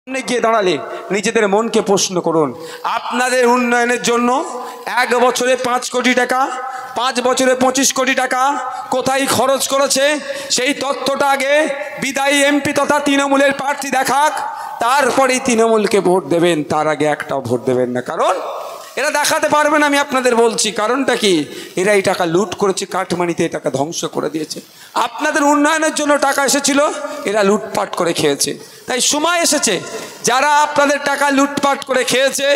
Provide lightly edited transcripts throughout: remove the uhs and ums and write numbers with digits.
সামনে গিয়ে দাঁড়ালে নিজেদের মনকে প্রশ্ন করুন, আপনাদের উন্নয়নের জন্য 1 বছরে 5 কোটি টাকা, 5 বছরে 25 কোটি টাকা কোথায় খরচ করেছে সেই তথ্যটা আগে বিদায়ী এমপি তথা তৃণমূলের প্রার্থী দেখাক, তারপরেই তৃণমূলকে ভোট দেবেন। তার আগে একটাও ভোট দেবেন না, কারণ এরা দেখাতে পারবেন। আমি আপনাদের বলছি কারণটা কি, এরা এই টাকা লুট করেছে, কাটমানিতে এই টাকা ধ্বংস করে দিয়েছে। আপনাদের উন্নয়নের জন্য টাকা এসেছিল, এরা লুটপাট করে খেয়েছে। তাই সময় এসেছে যারা আপনাদের টাকা লুটপাট করে খেয়েছে,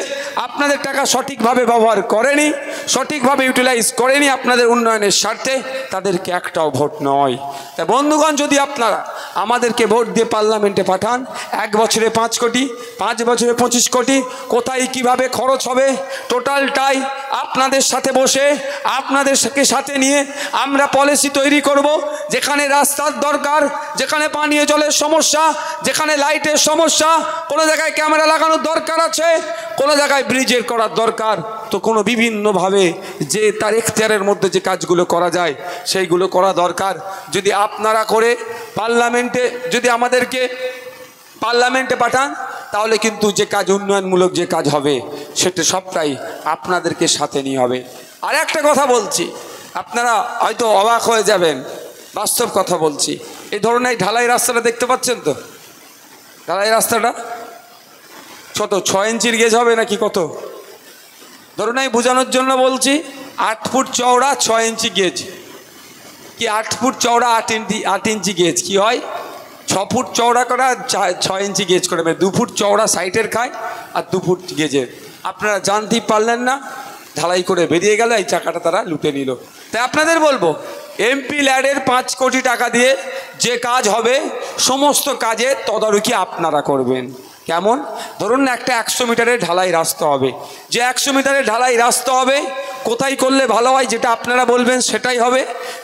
আপনাদের টাকা সঠিকভাবে ব্যবহার করেনি, সঠিকভাবে ইউটিলাইজ করেনি আপনাদের উন্নয়নের স্বার্থে, তাদেরকে একটাও ভোট নয়। তাই বন্ধুগণ, যদি আপনারা আমাদেরকে ভোট দিয়ে পার্লামেন্টে পাঠান, 1 বছরে 5 কোটি, 5 বছরে 25 কোটি কোথায় কিভাবে খরচ হবে টোটালটাই আপনাদের সাথে বসে, আপনাদেরকে সাথে নিয়ে আমরা পলিসি তৈরি করব। যেখানে রাস্তার দরকার, যেখানে পানীয় জলের সমস্যা, যেখানে লাইটের সমস্যা, কোনো জায়গায় ক্যামেরা লাগানোর দরকার আছে, কোনো জায়গায় ব্রিজের করার দরকার, তো কোনো বিভিন্নভাবে যে তার এখতিয়ারের মধ্যে যে কাজগুলো করা যায় সেইগুলো করা দরকার। যদি আপনারা করে পার্লামেন্টে, যদি আমাদেরকে পার্লামেন্টে পাঠান, তাহলে কিন্তু যে কাজ উন্নয়নমূলক যে কাজ হবে সেটা সবটাই আপনাদেরকে সাথে নিয়ে হবে। আর একটা কথা বলছি, আপনারা হয়তো অবাক হয়ে যাবেন, বাস্তব কথা বলছি। এই ধরনের এই ঢালাই রাস্তাটা দেখতে পাচ্ছেন তো, ঢালাই রাস্তাটা কত 6 ইঞ্চির গেজ হবে নাকি কত, ধরুন এই বোঝানোর জন্য বলছি, 8 ফুট চওড়া 6 ইঞ্চি গেজ, কি 8 ফুট চওড়া 8 ইঞ্চি গেজ কি হয়, 6 ফুট চওড়া করা 6 ইঞ্চি গেজ করে, 2 ফুট চওড়া সাইটের খায় আর 2 ফুট গেজের। আপনারা জানতেই পারলেন না, ঢালাই করে বেরিয়ে গেল, এই চাকাটা তারা লুটে নিল। তাই আপনাদের বলবো, এমপি ল্যাডের 5 কোটি টাকা দিয়ে যে কাজ হবে সমস্ত কাজে তদারকি আপনারা করবেন। কেমন, ধরুন একটা 100 মিটারের ঢালাই রাস্তা হবে, যে 100 মিটারের ঢালাই রাস্তা হবে কোথায় করলে ভালো হয় যেটা আপনারা বলবেন সেটাই হবে।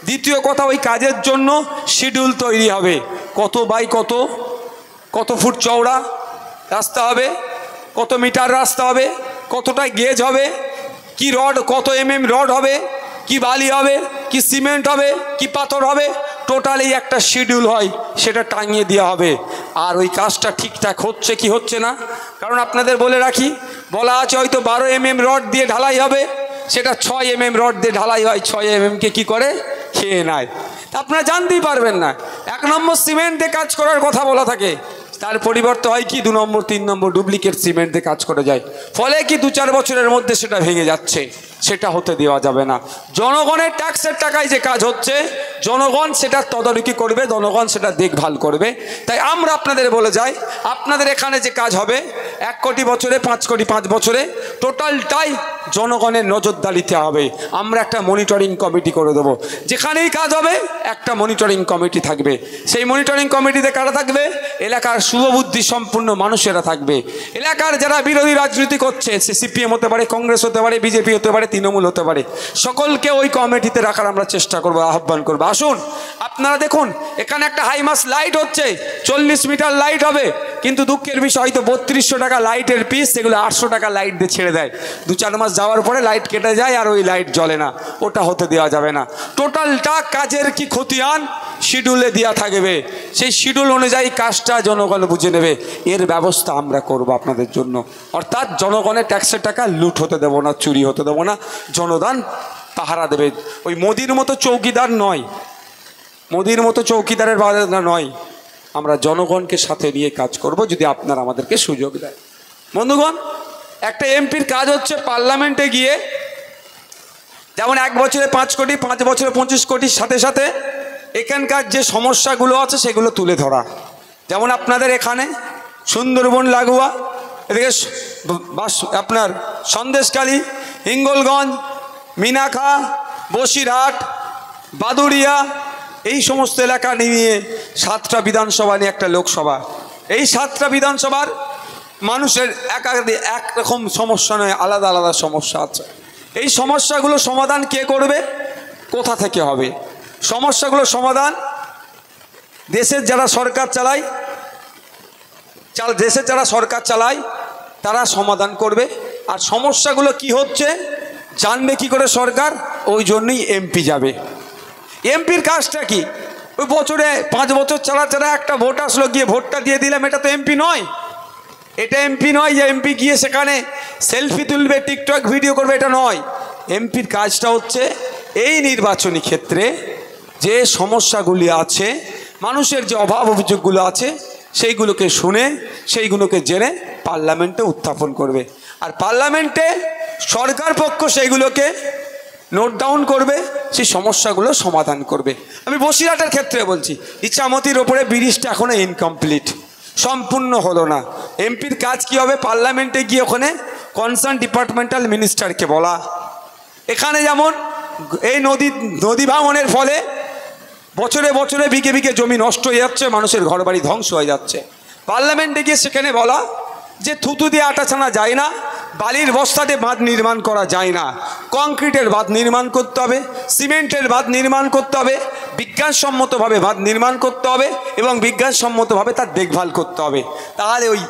দ্বিতীয় কথা, ওই কাজের জন্য শিডিউল তৈরি হবে, কত বাই কত, কত ফুট চওড়া রাস্তা হবে, কত মিটার রাস্তা হবে, কতটা গেজ হবে, কি রড, কত এমএম রড হবে, কি বালি হবে, কি সিমেন্ট হবে, কি পাথর হবে, টোটালি একটা শিডিউল হয়, সেটা টাঙিয়ে দেওয়া হবে। আর ওই কাজটা ঠিকঠাক হচ্ছে কি হচ্ছে না, কারণ আপনাদের বলে রাখি, বলা আছে হয়তো 12 এমএম রড দিয়ে ঢালাই হবে, সেটা 6 এমএম রড দিয়ে ঢালাই হয়, 6 এমএমকে কী করে খেয়ে নেয়। আপনারা জানতেই পারবেন না। 1 নম্বর সিমেন্ট দিয়ে কাজ করার কথা বলা থাকে, তার পরিবর্তে হয় কি 2 নম্বর 3 নম্বর ডুপ্লিকেট সিমেন্ট দিয়ে কাজ করে যায়, ফলে কি 2-4 বছরের মধ্যে সেটা ভেঙে যাচ্ছে। সেটা হতে দেওয়া যাবে না। জনগণের ট্যাক্সের টাকায় যে কাজ হচ্ছে, জনগণ সেটা তদারকি করবে, জনগণ সেটা দেখভাল করবে। তাই আমরা আপনাদের বলে যাই, আপনাদের এখানে যে কাজ হবে 1 কোটি বছরে, 5 কোটি 5 বছরে, টোটালটাই জনগণের নজরদারিতে হবে। আমরা একটা মনিটরিং কমিটি করে দেবো, যেখানেই কাজ হবে একটা মনিটরিং কমিটি থাকবে। সেই মনিটরিং কমিটিতে কারা থাকবে, এলাকার শুভবুদ্ধি সম্পূর্ণ মানুষেরা থাকবে। এলাকার যারা বিরোধী রাজনীতি করছে, সে সিপিএম হতে পারে, কংগ্রেস হতে পারে, বিজেপি হতে পারে, তৃণমূল হতে পারে, সকলকে ওই কমিটিতে রাখার আমরা চেষ্টা করবো, আহ্বান করবো। আসুন আপনারা দেখুন, এখানে একটা হাইমাস লাইট হচ্ছে, 40 মিটার লাইট হবে, কিন্তু দুঃখের বিষয় হয়তো 3200 টাকা লাইটের পিস, সেগুলো 800 টাকা লাইট দিয়ে ছেড়ে দেয়। 2-4 মাস যাওয়ার পরে লাইট কেটে যায় আর ওই লাইট জ্বলে না, ওটা হতে দেওয়া যাবে না। টোটালটা কাজের কি খতিয়ান শিডিউলে দেওয়া থাকবে, সেই শিডিউল অনুযায়ী কাজটা জনগণ বুঝে নেবে, এর ব্যবস্থা আমরা করব আপনাদের জন্য। অর্থাৎ জনগণের ট্যাক্সের টাকা লুট হতে দেবো না, চুরি হতে দেবো না, জনগণ পাহারা দেবে। ওই মোদির মতো চৌকিদার নয়, মোদির মতো চৌকিদারের বাধা নয়, আমরা জনগণকে সাথে নিয়ে কাজ করব যদি আপনারা আমাদেরকে সুযোগ দেয়। বন্ধুগণ, একটা এমপির কাজ হচ্ছে পার্লামেন্টে গিয়ে, যেমন 1 বছরে 5 কোটি, 5 বছরে 25 কোটির সাথে সাথে এখানকার যে সমস্যাগুলো আছে সেগুলো তুলে ধরা। যেমন আপনাদের এখানে সুন্দরবন লাগোয়া, এদিকে আপনার সন্দেশখালী, হিঙ্গলগঞ্জ, মিনাখা, বসিরহাট, বাদুড়িয়া, এই সমস্ত এলাকা নিয়ে 7টা বিধানসভা নিয়ে একটা লোকসভা। এই 7টা বিধানসভার মানুষের এক রকম সমস্যা নয়, আলাদা আলাদা সমস্যা আছে। এই সমস্যাগুলো সমাধান কে করবে, কোথা থেকে হবে? সমস্যাগুলো সমাধান দেশের যারা সরকার চালায়, দেশের যারা সরকার চালায় তারা সমাধান করবে। আর সমস্যাগুলো কি হচ্ছে জানবে কি করে সরকার, ওই জন্যই এমপি যাবে। এমপির কাজটা কি, ওই বছরে 5 বছর ছাড়া ছাড়া একটা ভোট আসলো, গিয়ে ভোটটা দিয়ে দিলাম, এটা তো এমপি নয়। এটা এমপি নয় যে এমপি গিয়ে সেখানে সেলফি তুলবে, টিকটক ভিডিও করবে, এটা নয়। এমপির কাজটা হচ্ছে এই নির্বাচনী ক্ষেত্রে যে সমস্যাগুলি আছে, মানুষের যে অভাব অভিযোগগুলো আছে, সেইগুলোকে শুনে সেইগুলোকে জেনে পার্লামেন্টে উত্থাপন করবে। আর পার্লামেন্টে সরকার পক্ষ সেইগুলোকে নোট ডাউন করবে, সেই সমস্যাগুলো সমাধান করবে। আমি বসিরহাটের ক্ষেত্রে বলছি, ইছামতির ওপরে ব্রিজটা এখনও ইনকমপ্লিট, সম্পূর্ণ হলো না। এমপির কাজ কি হবে? পার্লামেন্টে গিয়ে ওখানে কনসার্ন ডিপার্টমেন্টাল মিনিস্টারকে বলা। এখানে যেমন এই নদী ভাঙনের ফলে বছরে বছরে বিঘে বিঘে জমি নষ্ট হয়ে যাচ্ছে, মানুষের ঘরবাড়ি ধ্বংস হয়ে যাচ্ছে। পার্লামেন্টে গিয়ে সেখানে বলা যে থুতু দিয়ে আটা ছানা যায় না, বালির বস্তাতে বাঁধ নির্মাণ করা যায় না, কংক্রিটের বাঁধ নির্মাণ করতে হবে, সিমেন্টের বাঁধ নির্মাণ করতে হবে, বিজ্ঞানসম্মতভাবে বাঁধ নির্মাণ করতে হবে এবং বিজ্ঞানসম্মতভাবে তার দেখভাল করতে হবে। তাহলে ওই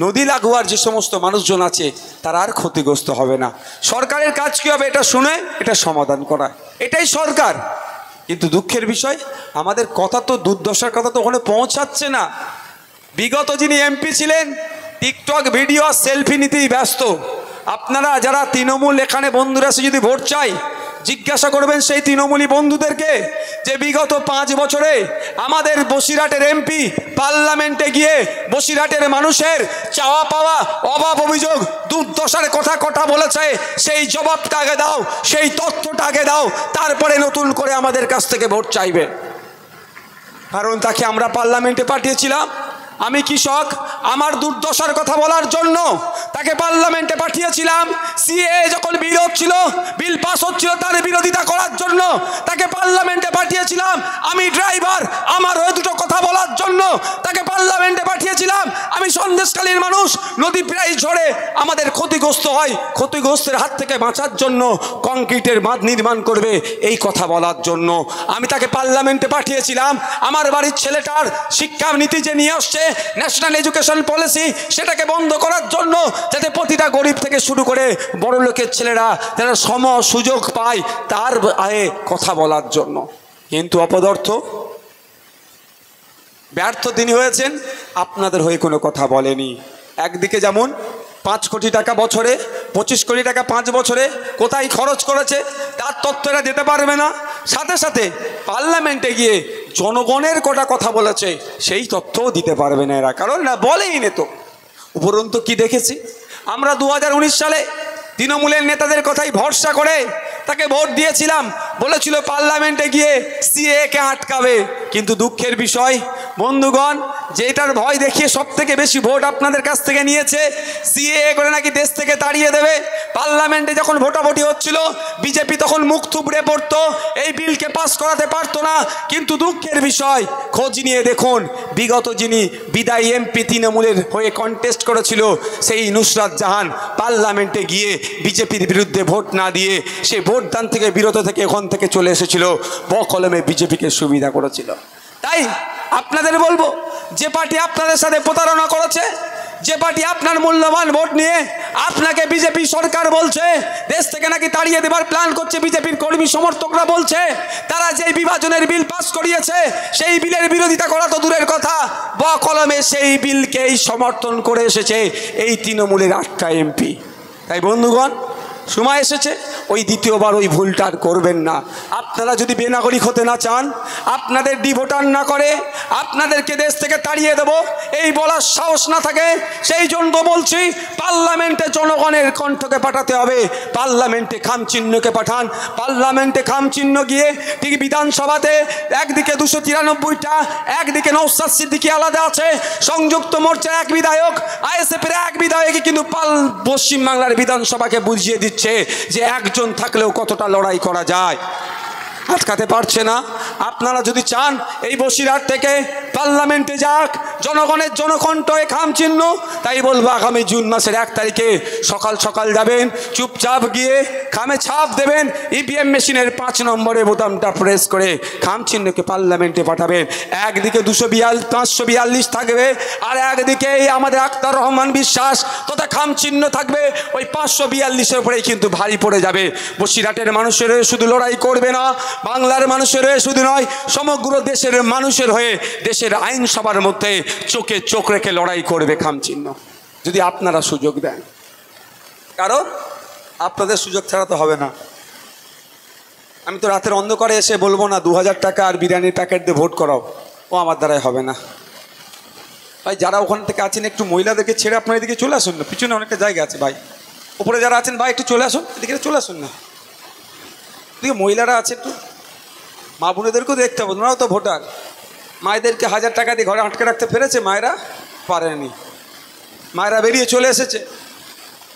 নদী লাগোয়ার যে সমস্ত মানুষজন আছে তারা আর ক্ষতিগ্রস্ত হবে না। সরকারের কাজ কী হবে? এটা শুনে এটা সমাধান করা, এটাই সরকার। কিন্তু দুঃখের বিষয়, আমাদের কথা তো, দুর্দশার কথা তো ওখানে পৌঁছাচ্ছে না। বিগত যিনি এমপি ছিলেন টিকটক ভিডিও আর সেলফি নিতেই ব্যস্ত। আপনারা যারা তৃণমূল এখানে বন্ধুরা এসে যদি ভোট চাই, জিজ্ঞাসা করবেন সেই তৃণমূলী বন্ধুদেরকে যে বিগত 5 বছরে আমাদের বসিরহাটের এমপি পার্লামেন্টে গিয়ে বসিরহাটের মানুষের চাওয়া পাওয়া, অভাব অভিযোগ, দুর্দশার কথা বলেছে, সেই জবাবটা আগে দাও, সেই তথ্যটা আগে দাও, তারপরে নতুন করে আমাদের কাছ থেকে ভোট চাইবে। কারণ তাকে আমরা পার্লামেন্টে পাঠিয়েছিলাম। আমি কৃষক, আমার দুর্দশার কথা বলার জন্য তাকে পার্লামেন্টে পাঠিয়েছিলাম। সিএ যখন বিরোধ ছিল, বিল পাস হচ্ছিল, তার বিরোধিতা করার জন্য তাকে পার্লামেন্টে পাঠিয়েছিলাম। আমি ড্রাইভার, আমার হয়ে দুটো কথা বলার জন্য তাকে পার্লামেন্টে পাঠিয়েছিলাম। আমি সন্দেশখালীর মানুষ, নদী প্রায় ঝড়ে আমাদের ক্ষতিগ্রস্ত হয়, ক্ষতিগ্রস্তের হাত থেকে বাঁচার জন্য কংক্রিটের বাঁধ নির্মাণ করবে, এই কথা বলার জন্য আমি তাকে পার্লামেন্টে পাঠিয়েছিলাম। আমার বাড়ির ছেলেটার শিক্ষা নীতি যে নিয়ে আসছে, ন্যাশনাল এডুকেশন পলিসি, সেটাকে বন্ধ করার জন্য, যাতে প্রতিটা গরিব থেকে শুরু করে বড় লোকের ছেলেরা যারা সম সুযোগ পায়, তার আয়ে কথা বলার জন্য। কিন্তু অপদার্থ, ব্যর্থ তিনি হয়েছেন, আপনাদের হয়ে কোনো কথা বলেনি। একদিকে যেমন 5 কোটি টাকা বছরে, 25 কোটি টাকা 5 বছরে কোথায় খরচ করেছে তার তথ্য এরা দিতে পারবে না। সাথে সাথে পার্লামেন্টে গিয়ে জনগণের কটা কথা বলেছে সেই তথ্যও দিতে পারবে না এরা, কারণ না বলেই নে। তো উপরন্তু কি দেখেছি আমরা 2019 সালে তৃণমূলের নেতাদের কথাই ভরসা করে তাকে ভোট দিয়েছিলাম। বলেছিল পার্লামেন্টে গিয়ে সিএকে আটকাবে। কিন্তু দুঃখের বিষয় বন্ধুগণ, যেটার ভয় দেখিয়ে সব থেকে বেশি ভোট আপনাদের কাছ থেকে নিয়েছে, সিএ করে নাকি দেশ থেকে তাড়িয়ে দেবে। পার্লামেন্টে যখন ভোটাভুটি হচ্ছিল, বিজেপি তখন মুখ থুবড়ে পড়তো, এই বিলকে পাস করাতে পারতো না। কিন্তু দুঃখের বিষয়, খোঁজ নিয়ে দেখুন, বিগত যিনি বিদায়ী এমপি তৃণমূলের হয়ে কন্টেস্ট করেছিল, সেই নুসরাত জাহান পার্লামেন্টে গিয়ে বিজেপির বিরুদ্ধে ভোট না দিয়ে সে ভোটদান থেকে বিরত থেকে ওখান থেকে চলে এসেছিল, বকলমে বিজেপিকে সুবিধা করেছিল। তাই আপনাদের বলবো, যে পার্টি আপনাদের সাথে প্রতারণা করেছে, যে পার্টি আপনার মূল্যবান ভোট নিয়ে আপনাকে বিজেপি সরকার বলছে দেশ থেকে নাকি তাড়িয়ে দেবার প্ল্যান করছে, বিজেপির কর্মী সমর্থকরা বলছে, তারা যে বিভাজনের বিল পাস করিয়েছে সেই বিলের বিরোধিতা করা তো দূরের কথা, বকলমে সেই বিলকেই সমর্থন করে এসেছে এই তৃণমূলের 8টা এমপি। তাই বন্ধুগণ, সময় এসেছে ওই দ্বিতীয়বার ওই ভুলটা আর করবেন না। আপনারা যদি বেনাগরিক হতে না চান, আপনাদের ডিভোটার না করে আপনাদেরকে দেশ থেকে তাড়িয়ে দেব এই বলার সাহস না থাকে, সেই জন্য বলছি পার্লামেন্টে জনগণের কণ্ঠকে পাঠাতে হবে। পার্লামেন্টে খামচিহ্নকে পাঠান। পার্লামেন্টে খামচিহ্ন গিয়ে ঠিক বিধানসভাতে একদিকে 293টা, একদিকে নওশাদ সিদ্দিকী আলাদা আছে, সংযুক্ত মোর্চার 1 বিধায়ক, আইএসএফের 1 বিধায়কই কিন্তু পশ্চিমবাংলার বিধানসভাকে বুঝিয়ে দিচ্ছে যে একজন থাকলেও কতটা লড়াই করা যায়। আটকাতে পারছে না। আপনারা যদি চান এই বসিরহাট থেকে পার্লামেন্টে যাক জনগণের জনকণ্ঠ খামচিহ্ন, তাই বলবো আগামী জুন মাসের 1 তারিখে সকাল সকাল যাবেন, চুপচাপ গিয়ে খামে ছাপ দেবেন, ইভিএম মেশিনের 5 নম্বরে বোতামটা প্রেস করে খামচিহ্নকে পার্লামেন্টে পাঠাবেন। একদিকে 542 থাকবে, আর একদিকে আমাদের আক্তার রহমান বিশ্বাস তথা খামচিহ্ন থাকবে। ওই 542-এর উপরেই কিন্তু ভারী পড়ে যাবে। বসিরহাটের মানুষের শুধু লড়াই করবে না, বাংলার মানুষের হয়ে শুধু নয়, সমগ্র দেশের মানুষের হয়ে দেশের আইনসভার মধ্যে চোখে চোখ রেখে লড়াই করবে খামচিহ্ন, যদি আপনারা সুযোগ দেন। কারণ আপনাদের সুযোগ ছাড়া তো হবে না। আমি তো রাতের অন্ধকারে এসে বলবো না 2000 টাকা আর বিরিয়ানির প্যাকেট দিয়ে ভোট করাও, ও আমার দ্বারাই হবে না। ভাই যারা ওখান থেকে আছেন একটু মহিলাদেরকে ছেড়ে আপনার এদিকে চলে আসুন না, পিছনে অনেকটা জায়গা আছে ভাই। উপরে যারা আছেন ভাই একটু চলে আসুন, এদিকে চলে আসুন না। এদিকে মহিলারা আছে, একটু মা বোনেদেরকেও দেখতে হবে, ওনারাও তো ভোটার। মায়েদেরকে 1000 টাকা দিয়ে ঘরে আটকে রাখতে পেরেছে মায়েরা? পারেনি। মায়েরা বেরিয়ে চলে এসেছে।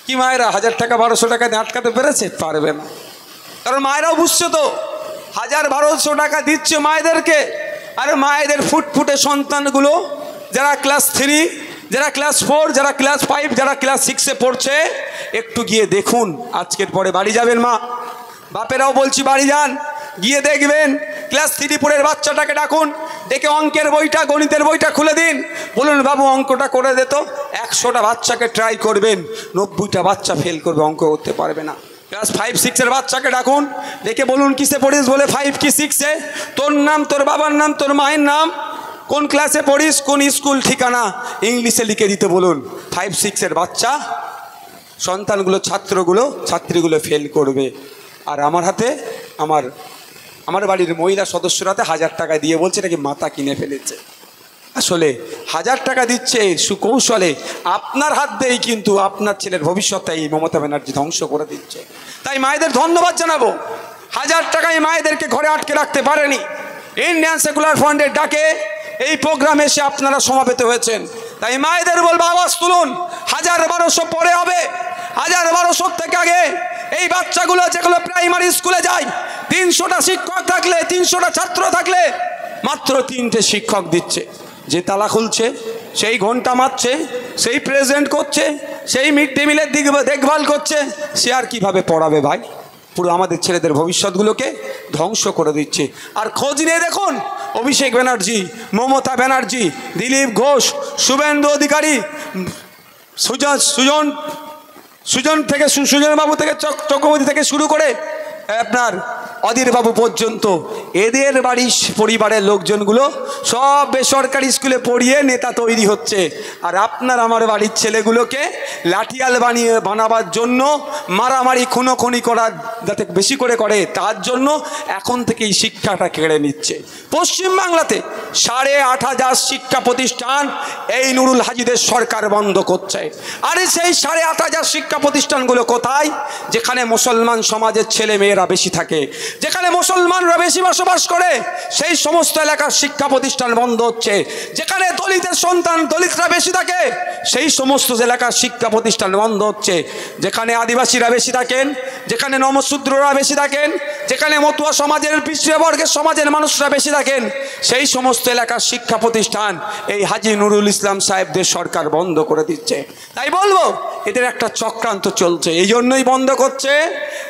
কি মায়েরা 1000 টাকা 1200 টাকা দিয়ে আটকাতে পেরেছে? পারবে না। কারণ মায়েরাও বুঝছে তো 1000-1200 টাকা দিচ্ছে মায়েদেরকে, আর মায়েদের ফুটফুটে সন্তানগুলো যারা ক্লাস 3, যারা ক্লাস 4, যারা ক্লাস 5, যারা ক্লাস 6-এ পড়ছে, একটু গিয়ে দেখুন। আজকের পরে বাড়ি যাবেন মা, বাপেরাও বলছি বাড়ি যান, গিয়ে দেখবেন ক্লাস 3-4-এর বাচ্চাটাকে ডাকুন, ডেকে অঙ্কের বইটা, গণিতের বইটা খুলে দিন, বলুন বাবু অঙ্কটা করে দে তো। 100টা বাচ্চাকে ট্রাই করবেন, 90টা বাচ্চা ফেল করবে, অঙ্ক করতে পারবে না। ক্লাস 5-6-এর বাচ্চাকে ডাকুন, ডেকে বলুন কিসে পড়িস, বলে 5 কি 6-এ, তোর নাম, তোর বাবার নাম, তোর মায়ের নাম, কোন ক্লাসে পড়িস, কোন স্কুল ঠিকানা ইংলিশে লিখে দিতে বলুন। 5-6-এর বাচ্চা সন্তানগুলো, ছাত্রীগুলো ফেল করবে। আর আমার হাতে, আমার বাড়ির মহিলা সদস্যর হাতে 1000 টাকা দিয়ে বলছে নাকি মাথা কিনে ফেলেছে। আসলে 1000 টাকা দিচ্ছে সুকৌশলে, আপনার হাত দিয়েই কিন্তু আপনার ছেলের ভবিষ্যৎটা এই মমতা ব্যানার্জি ধ্বংস করে দিচ্ছে। তাই মায়েদের ধন্যবাদ জানাবো, 1000 টাকায় মায়েদেরকে ঘরে আটকে রাখতে পারেনি। ইন্ডিয়ান সেকুলার ফ্রন্টের ডাকে এই প্রোগ্রামে এসে আপনারা সমাবেত হয়েছেন। তাই মায়েদের বলবো আওয়াজ তুলুন, 1000-1200 পরে হবে। 1000-1200 থেকে আগে এই বাচ্চাগুলো যেগুলো প্রাইমারি স্কুলে যায়, 300টা শিক্ষক থাকলে, 300টা ছাত্র থাকলে মাত্র 3টে শিক্ষক দিচ্ছে। যে তালা খুলছে, সেই ঘন্টা মারছে, সেই প্রেজেন্ট করছে, সেই মিড ডে মিলের দেখভাল করছে, সে আর কিভাবে পড়াবে ভাই? পুরো আমাদের ছেলেদের ভবিষ্যৎগুলোকে ধ্বংস করে দিচ্ছে। আর খোঁজ নিয়ে দেখুন, অভিষেক ব্যানার্জি, মমতা ব্যানার্জি, দিলীপ ঘোষ, শুভেন্দু অধিকারী, সুজনবাবু থেকে চক্রবর্তী থেকে শুরু করে আপনার অধীরবাবু পর্যন্ত, এদের বাড়ির পরিবারের লোকজনগুলো সব বেসরকারি স্কুলে পড়িয়ে নেতা তৈরি হচ্ছে। আর আপনার আমার বাড়ির ছেলেগুলোকে লাঠিয়াল বানাবার জন্য, মারামারি খুনোখুনি করার যাতে বেশি করে তার জন্য এখন থেকেই শিক্ষাটা কেড়ে নিচ্ছে। পশ্চিমবাংলাতে 8500 শিক্ষা প্রতিষ্ঠান এই নুরুল হাজিদের সরকার বন্ধ করছে। আরে সেই 8500 শিক্ষা প্রতিষ্ঠানগুলো কোথায়? যেখানে মুসলমান সমাজের ছেলে মেয়েরা বেশি থাকে, যেখানে মুসলমানরা বেশি বসবাস করে, সেই সমস্ত এলাকার শিক্ষা প্রতিষ্ঠান বন্ধ হচ্ছে। যেখানে দলিতের সন্তান, দলিতরা বেশি থাকে, সেই সমস্ত এলাকার শিক্ষা প্রতিষ্ঠান বন্ধ হচ্ছে। যেখানে আদিবাসীরা বেশি থাকেন, যেখানে নমশূদ্ররা বেশি থাকেন, যেখানে মতুয়া সমাজের, পিছিয়ে বর্গের সমাজের মানুষরা বেশি থাকেন, সেই সমস্ত এলাকার শিক্ষা প্রতিষ্ঠান এই হাজী নুরুল ইসলাম সাহেবদের সরকার বন্ধ করে দিচ্ছে। তাই বলবো এদের একটা চক্রান্ত চলছে, এই জন্যই বন্ধ করছে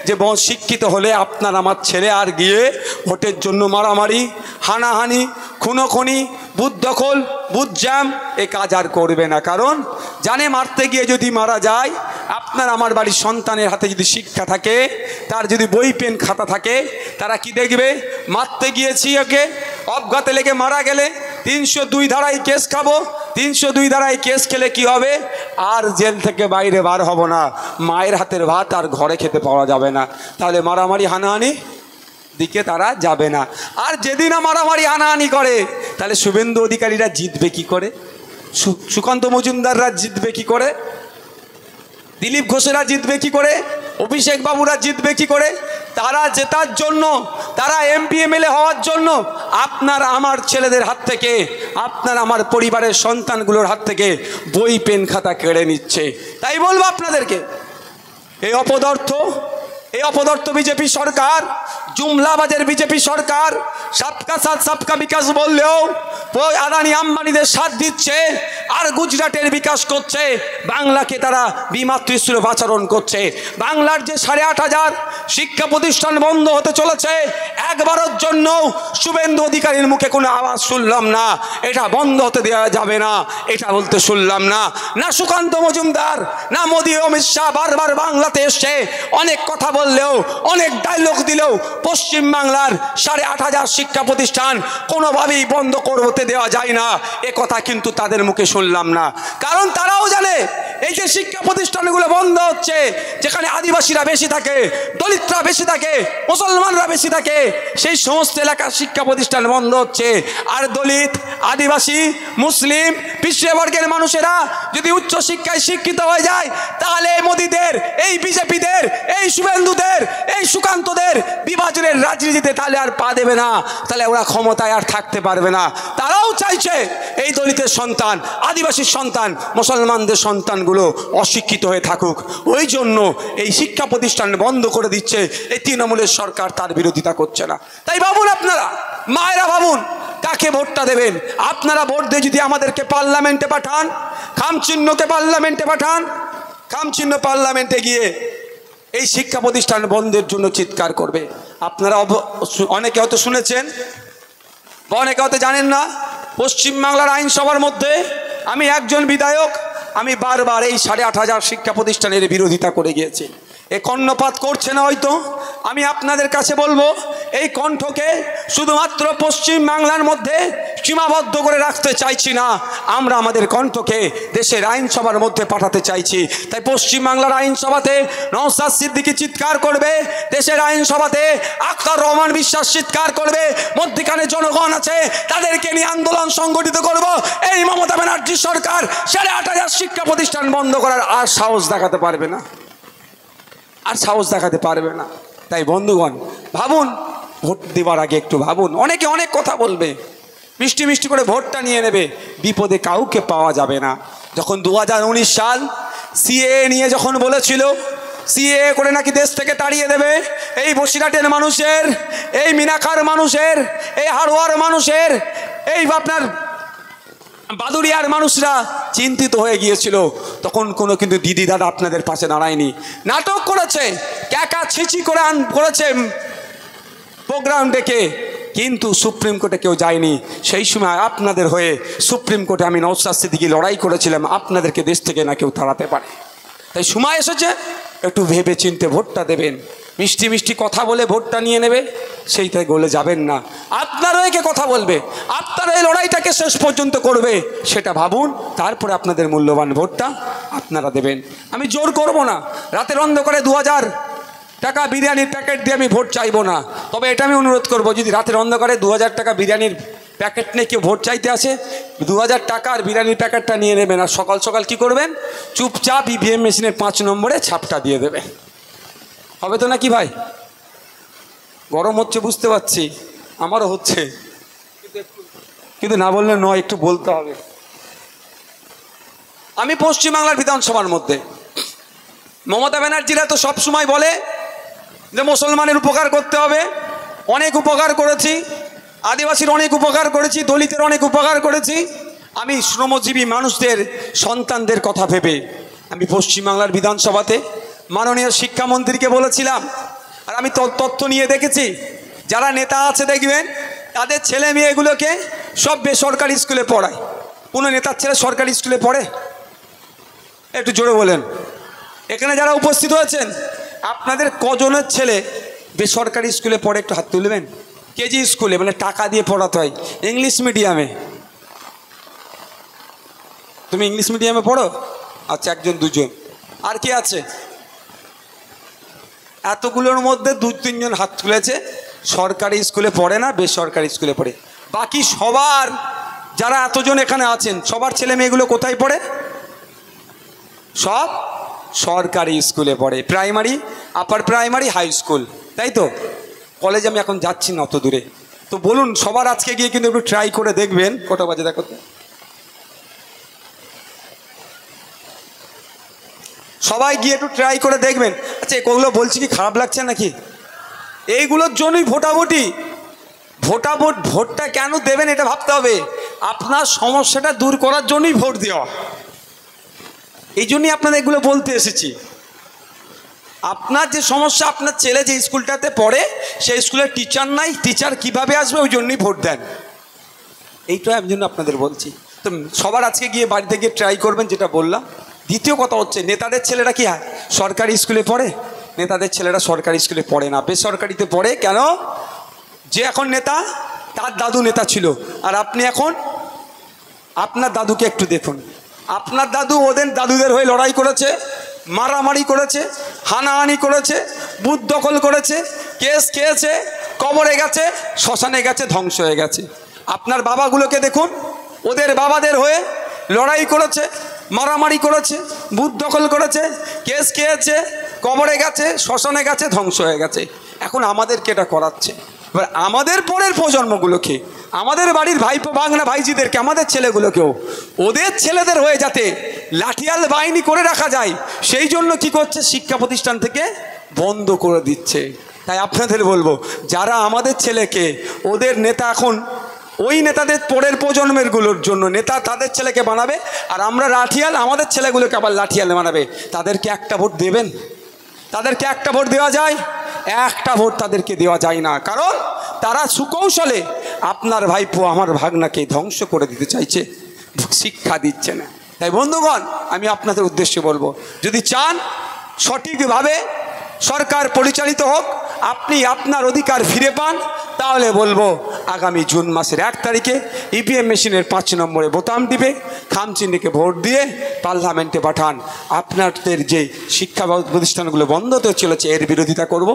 যে শিক্ষিত হলে আপনার আমার ছেলে আর গিয়ে ভোটের জন্য মারামারি, হানাহানি, খুনোখুনি, বুথ দখল, বুথ জ্যাম এ কাজ আর করবে না। কারণ জানে মারতে গিয়ে যদি মারা যায়, আপনার আমার বাড়ির সন্তানের হাতে যদি শিক্ষা থাকে, তার যদি বই পেন খাতা থাকে, তারা কি দেখবে? মারতে গিয়েছি ওকে, অজ্ঞাতে লেগে মারা গেলে 302 ধারায় কেস খাবো। 302 ধারায় কেস খেলে কি হবে? আর জেল থেকে বাইরে বার হব না, মায়ের হাতের ভাত আর ঘরে খেতে পাওয়া যাবে না। তাহলে মারামারি হানাহানি দিকে তারা যাবে না। আর যেদিন মারামারি হানাহানি করে, তাহলে শুভেন্দু অধিকারীরা জিতবে কি করে? সুকান্ত মজুমদাররা জিতবে কি করে? দিলীপ ঘোষেরা জিতবে কি করে? অভিষেক বাবুরা জিতবে কি করে? তারা জেতার জন্য, তারা এমপি এমএলএ হওয়ার জন্য আপনার আমার ছেলেদের হাত থেকে, আপনার আমার পরিবারের সন্তানগুলোর হাত থেকে বই পেন খাতা কেড়ে নিচ্ছে। তাই বলবো আপনাদেরকে, এই অপদার্থ বিজেপি সরকার, জুমলাবাজের বিজেপি সরকার সবকা সাথ সবকা বিকাশ বললেও আদানি আম্বানিদের সাথ দিচ্ছে, আর গুজরাটের বিকাশ করছে। বাংলাকে তারা বিমাতৃসুলভ আচরণ করছে। বাংলার যে 8500 শিক্ষা প্রতিষ্ঠান বন্ধ হতে চলেছে, একবারের জন্য শুভেন্দু অধিকারীর মুখে কোনো আওয়াজ শুনলাম না, এটা বন্ধ হতে দেওয়া যাবে না, এটা বলতে শুনলাম না। না সুকান্ত মজুমদার, না মোদী, অমিত শাহ বারবার বাংলাতে এসছে অনেক কথা বললেও, অনেক ডায়লগ দিলেও পশ্চিমবাংলার 8,500 শিক্ষা প্রতিষ্ঠান কোনোভাবেই বন্ধ করতে দেওয়া যায় না, এ কথা কিন্তু তাদের মুখে শুনলাম না। কারণ তারাও জানে এই যে শিক্ষা প্রতিষ্ঠানগুলো বন্ধ হচ্ছে, যেখানে আদিবাসীরা বেশি থাকে, দলিতরা বেশি থাকে, মুসলমানরা বেশি থাকে, সেই সমস্ত এলাকার শিক্ষা প্রতিষ্ঠান বন্ধ হচ্ছে। আর দলিত, আদিবাসী, মুসলিম, পিছিয়ে মানুষেরা যদি উচ্চ শিক্ষায় শিক্ষিত হয়ে যায়, তাহলে মোদীদের, এই বিজেপিদের, এই শুভেন্দুদের, এই সুকান্তদের বিভাজনের রাজনীতিতে তাহলে আর পা দেবে না, তাহলে ওরা ক্ষমতায় আর থাকতে পারবে না। তারাও চাইছে এই দলিতের সন্তান, আদিবাসীর সন্তান, মুসলমানদের সন্তানগুলো অশিক্ষিত হয়ে থাকুক। ওই জন্য এই শিক্ষা প্রতিষ্ঠান বন্ধ করে দিচ্ছে এই তৃণমূলের সরকার, তার বিরোধিতা করছে না। তাই ভাবুন আপনারা, মায়েরা ভাবুন কাকে ভোটটা দেবেন। আপনারা ভোট দিয়ে যদি আমাদেরকে পার্লামেন্টে পাঠান, খামচিহ্নকে পার্লামেন্টে পাঠান, খামচিহ্ন পার্লামেন্টে গিয়ে এই শিক্ষা প্রতিষ্ঠান বন্ধের জন্য চিৎকার করবে। আপনারা অনেকে হয়তো শুনেছেন বা অনেকে হয়তো জানেন না, পশ্চিমবাংলার আইনসভার মধ্যে আমি একজন বিধায়ক, আমি বারবার এই 8,500 শিক্ষা প্রতিষ্ঠানের বিরোধিতা করে গিয়েছি। এ কর্ণপাত করছে না হয়তো, আমি আপনাদের কাছে বলবো এই কণ্ঠকে শুধুমাত্র পশ্চিম বাংলার মধ্যে সীমাবদ্ধ করে রাখতে চাইছি না, আমরা আমাদের কণ্ঠকে দেশের আইনসভার মধ্যে পাঠাতে চাইছি। তাই পশ্চিম বাংলার আইনসভাতে নওশাদ সিদ্দিকী চিৎকার করবে, দেশের আইনসভাতে আখতার রহমান বিশ্বাস চিৎকার করবে, মধ্যখানে জনগণ আছে, তাদেরকে নিয়ে আন্দোলন সংগঠিত করব। এই মমতা ব্যানার্জি সরকার 8,500 শিক্ষা প্রতিষ্ঠান বন্ধ করার আর সাহস দেখাতে পারবে না, আর সাহস দেখাতে পারবে না। তাই বন্ধুগণ ভাবুন, ভোট দেওয়ার আগে একটু ভাবুন। অনেকে অনেক কথা বলবে, মিষ্টি মিষ্টি করে ভোটটা নিয়ে নেবে, বিপদে কাউকে পাওয়া যাবে না। যখন 2019 সাল সিএ নিয়ে যখন বলেছিল সিএ করে নাকি দেশ থেকে তাড়িয়ে দেবে, এই বসিরহাটের মানুষের, এই মিনাখার মানুষের, এই হাড়োয়ার মানুষের, এই আপনার বাদুড়িয়ার মানুষরা চিন্তিত হয়ে গিয়েছিল, তখন কোনো কিন্তু দিদি দাদা আপনাদের পাশে দাঁড়ায়নি, নাটক করেছে, ক্যাকা ছিচি করে করেছে প্রোগ্রাম ডেকে, কিন্তু সুপ্রিম কোর্টে কেউ যায়নি। সেই সময় আপনাদের হয়ে সুপ্রিম কোর্টে আমি নওশাদ সিদ্দিকী লড়াই করেছিলাম, আপনাদেরকে দেশ থেকে না কেউ তাড়াতে পারে। তাই সময় এসেছে একটু ভেবে চিনতে ভোটটা দেবেন। মিষ্টি মিষ্টি কথা বলে ভোটটা নিয়ে নেবে, সেইটাই গলে যাবেন না। আপনারও একে কথা বলবে, আপনারা এই লড়াইটাকে শেষ পর্যন্ত করবে, সেটা ভাবুন, তারপরে আপনাদের মূল্যবান ভোটটা আপনারা দেবেন। আমি জোর করব না, রাতের অন্ধকারে 2,000 টাকা বিরিয়ানির প্যাকেট দিয়ে আমি ভোট চাইবো না। তবে এটা আমি অনুরোধ করব, যদি রাতের অন্ধকারে 2,000 টাকা বিরিয়ানির প্যাকেট নিয়ে কেউ ভোট চাইতে আসে, 2,000 টাকার বিরিয়ানির প্যাকেটটা নিয়ে নেবেন, আর সকাল সকাল কী করবেন, চুপচাপ ইভিএম মেশিনের 5 নম্বরে ছাপটা দিয়ে দেবে। হবে তো নাকি ভাই? গরম হচ্ছে বুঝতে পারছি, আমারও হচ্ছে, কিন্তু না বললে নয়, একটু বলতে হবে। আমি পশ্চিমবাংলার বিধানসভার মধ্যে, মমতা ব্যানার্জিরা তো সবসময় বলে যে মুসলমানের উপকার করতে হবে, অনেক উপকার করেছি, আদিবাসীর অনেক উপকার করেছি, দলিতের অনেক উপকার করেছি। আমি শ্রমজীবী মানুষদের সন্তানদের কথা ভেবে আমি পশ্চিমবাংলার বিধানসভাতে মাননীয় শিক্ষামন্ত্রীকে বলেছিলাম, আর আমি তথ্য নিয়ে দেখেছি, যারা নেতা আছে দেখবেন তাদের ছেলে মেয়েগুলোকে সব বেসরকারি স্কুলে পড়ায়। কোনো নেতার ছেলে সরকারি স্কুলে পড়ে? একটু জোরে বলেন। এখানে যারা উপস্থিত হয়েছেন, আপনাদের কজনের ছেলে বেসরকারি স্কুলে পড়ে? একটু হাত তুলবেন। কেজি স্কুলে, মানে টাকা দিয়ে পড়াতে হয়, ইংলিশ মিডিয়ামে। তুমি ইংলিশ মিডিয়ামে পড়ো? আচ্ছা, 1 2 আর কি আছে? এতগুলোর মধ্যে 2-3 জন হাত তুলেছে সরকারি স্কুলে পড়ে না, বেসরকারি স্কুলে পড়ে। বাকি সবার, যারা এতজন এখানে আছেন, সবার ছেলে মেয়েগুলো কোথায় পড়ে? সব সরকারি স্কুলে পড়ে, primary, upper primary, high school, তাই তো? কলেজে আমি এখন যাচ্ছি না অত দূরে। তো বলুন, সবার আজকে গিয়ে কিন্তু একটু ট্রাই করে দেখবেন। কটা বাজে দেখো তো? সবাই গিয়ে একটু ট্রাই করে দেখবেন। আচ্ছা, এগুলো বলছি কি খারাপ লাগছে নাকি? এইগুলোর জন্যই ভোটটা কেন দেবেন এটা ভাবতে হবে। আপনার সমস্যাটা দূর করার জন্যই ভোট দেওয়া, এই জন্যই আপনাদের এগুলো বলতে এসেছি। আপনার যে সমস্যা, আপনার ছেলে যে স্কুলটাতে পড়ে সেই স্কুলের টিচার নাই, টিচার কিভাবে আসবে, ওই জন্যই ভোট দেন। এইটাই আমি জন্য আপনাদের বলছি। তো সবার আজকে গিয়ে বাড়িতে গিয়ে ট্রাই করবেন, যেটা বললাম। দ্বিতীয় কথা হচ্ছে, নেতাদের ছেলেরা কি সরকারি স্কুলে পড়ে? নেতাদের ছেলেরা সরকারি স্কুলে পড়ে না, বেসরকারিতে পড়ে। কেন? যে এখন নেতা তার দাদু নেতা ছিল, আর আপনি এখন আপনার দাদুকে একটু দেখুন। আপনার দাদু ওদের দাদুদের হয়ে লড়াই করেছে, মারামারি করেছে, হানাহানি করেছে, বুথ দখল করেছে, কেস খেয়েছে, কবরে গেছে, শ্মশানে গেছে, ধ্বংস হয়ে গেছে। আপনার বাবাগুলোকে দেখুন, ওদের বাবাদের হয়ে লড়াই করেছে, মারামারি করেছে, বুথ দখল করেছে, কেস খেয়েছে, কবরে গেছে, শ্মশানে গেছে, ধ্বংস হয়ে গেছে। এখন আমাদেরকে এটা করাচ্ছে। এবার আমাদের পরের প্রজন্মগুলোকে, আমাদের বাড়ির ভাইপো ভাগনা ভাইজিদেরকে, আমাদের ছেলেগুলোকেও ওদের ছেলেদের হয়ে যাতে লাঠিয়াল বাহিনী করে রাখা যায়, সেই জন্য কি করছে, শিক্ষা প্রতিষ্ঠান থেকে বন্ধ করে দিচ্ছে। তাই আপনাদের বলবো, যারা আমাদের ছেলেকে ওদের নেতা, এখন ওই নেতাদের পরের প্রজন্মেরগুলোর জন্য নেতা তাদের ছেলেকে বানাবে, আর আমরা লাঠিয়াল আমাদের ছেলেগুলোকে আবার লাঠিয়াল বানাবে, তাদেরকে একটা ভোট দেবেন? তাদেরকে একটা ভোট দেওয়া যায়? একটা ভোট তাদেরকে দেওয়া যায় না। কারণ তারা সুকৌশলে আপনার ভাইপো আমার ভাগনাকে ধ্বংস করে দিতে চাইছে, শিক্ষা দিচ্ছে না। তাই বন্ধুগণ, আমি আপনাদের উদ্দেশ্যে বলবো, যদি চান সঠিকভাবে সরকার পরিচালিত হোক, আপনি আপনার অধিকার ফিরে পান, তাহলে বলবো আগামী জুন মাসের 1 তারিখে ইভিএম মেশিনের 5 নম্বরে বোতাম দিবে, খামচিহ্নকে ভোট দিয়ে পার্লামেন্টে পাঠান। আপনাদের যে শিক্ষা প্রতিষ্ঠানগুলো বন্ধ হতে চলেছে এর বিরোধিতা করব।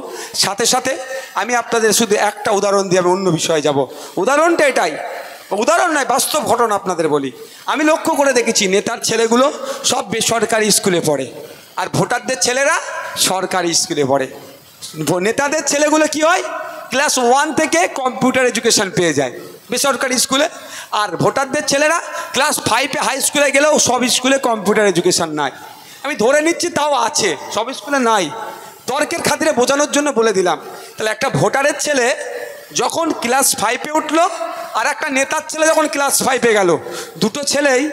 সাথে সাথে আমি আপনাদের শুধু একটা উদাহরণ দিয়ে আমি অন্য বিষয়ে যাব। উদাহরণটা এটাই, উদাহরণ নয়, বাস্তব ঘটনা আপনাদের বলি। আমি লক্ষ্য করে দেখেছি, নেতার ছেলেগুলো সব বেসরকারি স্কুলে পড়ে, আর ভোটারদের ছেলেরা সরকারি স্কুলে পড়ে। নেতাদের ছেলেগুলো কি হয়, ক্লাস 1 থেকে কম্পিউটার এডুকেশন পেয়ে যায় বেসরকারি স্কুলে, আর ভোটারদের ছেলেরা ক্লাস 5-এ হাই স্কুলে গেলেও সব স্কুলে কম্পিউটার এডুকেশন নাই। আমি ধরে নিচ্ছি তাও আছে, সব স্কুলে নাই। তর্কের খাতিরে বোঝানোর জন্য বলে দিলাম। তাহলে একটা ভোটারের ছেলে যখন ক্লাস 5-এ উঠলো, আর একটা নেতার ছেলে যখন ক্লাস 5-এ গেল, দুটো ছেলেই,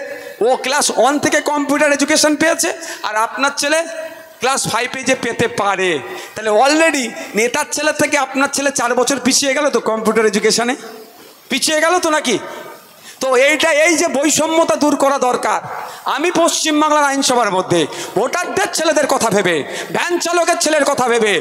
ও ক্লাস 1 থেকে কম্পিউটার এডুকেশন পেয়েছে, আর আপনার ছেলে ক্লাস 5-এ যে পেতে পারে। তাহলে অলরেডি নেতার ছেলে থেকে আপনার ছেলে 4 বছর পিছিয়ে গেল তো, কম্পিউটার এডুকেশনে পিছিয়ে গেল তো নাকি? তো এই যে বৈষম্যতা দূর করা দরকার। আমি পশ্চিমবাংলার আইনসভার মধ্যে ভোটারদের ছেলেদের কথা ভেবে, ভ্যান চালকের ছেলের কথা ভেবে,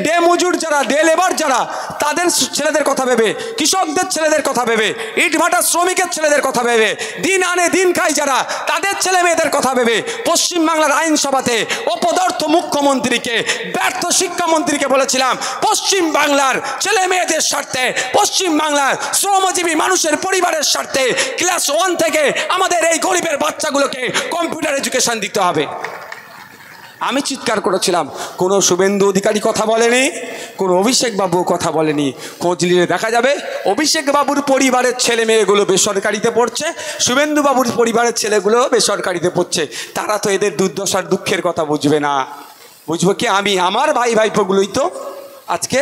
ডে মজুর যারা, ডে লেবার যারা, তাদের ছেলেদের কথা ভেবে, কৃষকদের ছেলেদের কথা ভেবে, ইটভাটার শ্রমিকের ছেলেদের কথা ভেবে, দিন আনে দিন খায় যারা, তাদের ছেলে মেয়েদের কথা ভেবে পশ্চিমবাংলার আইনসভাতে অপদার্থ মুখ্যমন্ত্রীকে, ব্যর্থ শিক্ষামন্ত্রীকে বলেছিলাম, পশ্চিমবাংলার ছেলে মেয়েদের স্বার্থে, পশ্চিমবাংলার শ্রমজীবী মানুষের পরিবারের স্বার্থে ক্লাস 1 থেকে আমাদের এই গরিবের বাচ্চাগুলোকে কম্পিউটার এডুকেশন দিতে হবে। আমি চিৎকার করেছিলাম, কোনো শুভেন্দু অধিকারী কথা বলেনি, কোনো অভিষেক বাবু কথা বলেনি। খোঁজ নিয়ে দেখা যাবে অভিষেক বাবুর পরিবারের ছেলে মেয়েগুলো বেসরকারিতে পড়ছে, শুভেন্দু বাবুর পরিবারের ছেলেগুলো বেসরকারিতে পড়ছে। তারা তো এদের দুর্দশার দুঃখের কথা বুঝবে না। বুঝবো কি? আমি আমার ভাই ভাইপোগুলোই তো আজকে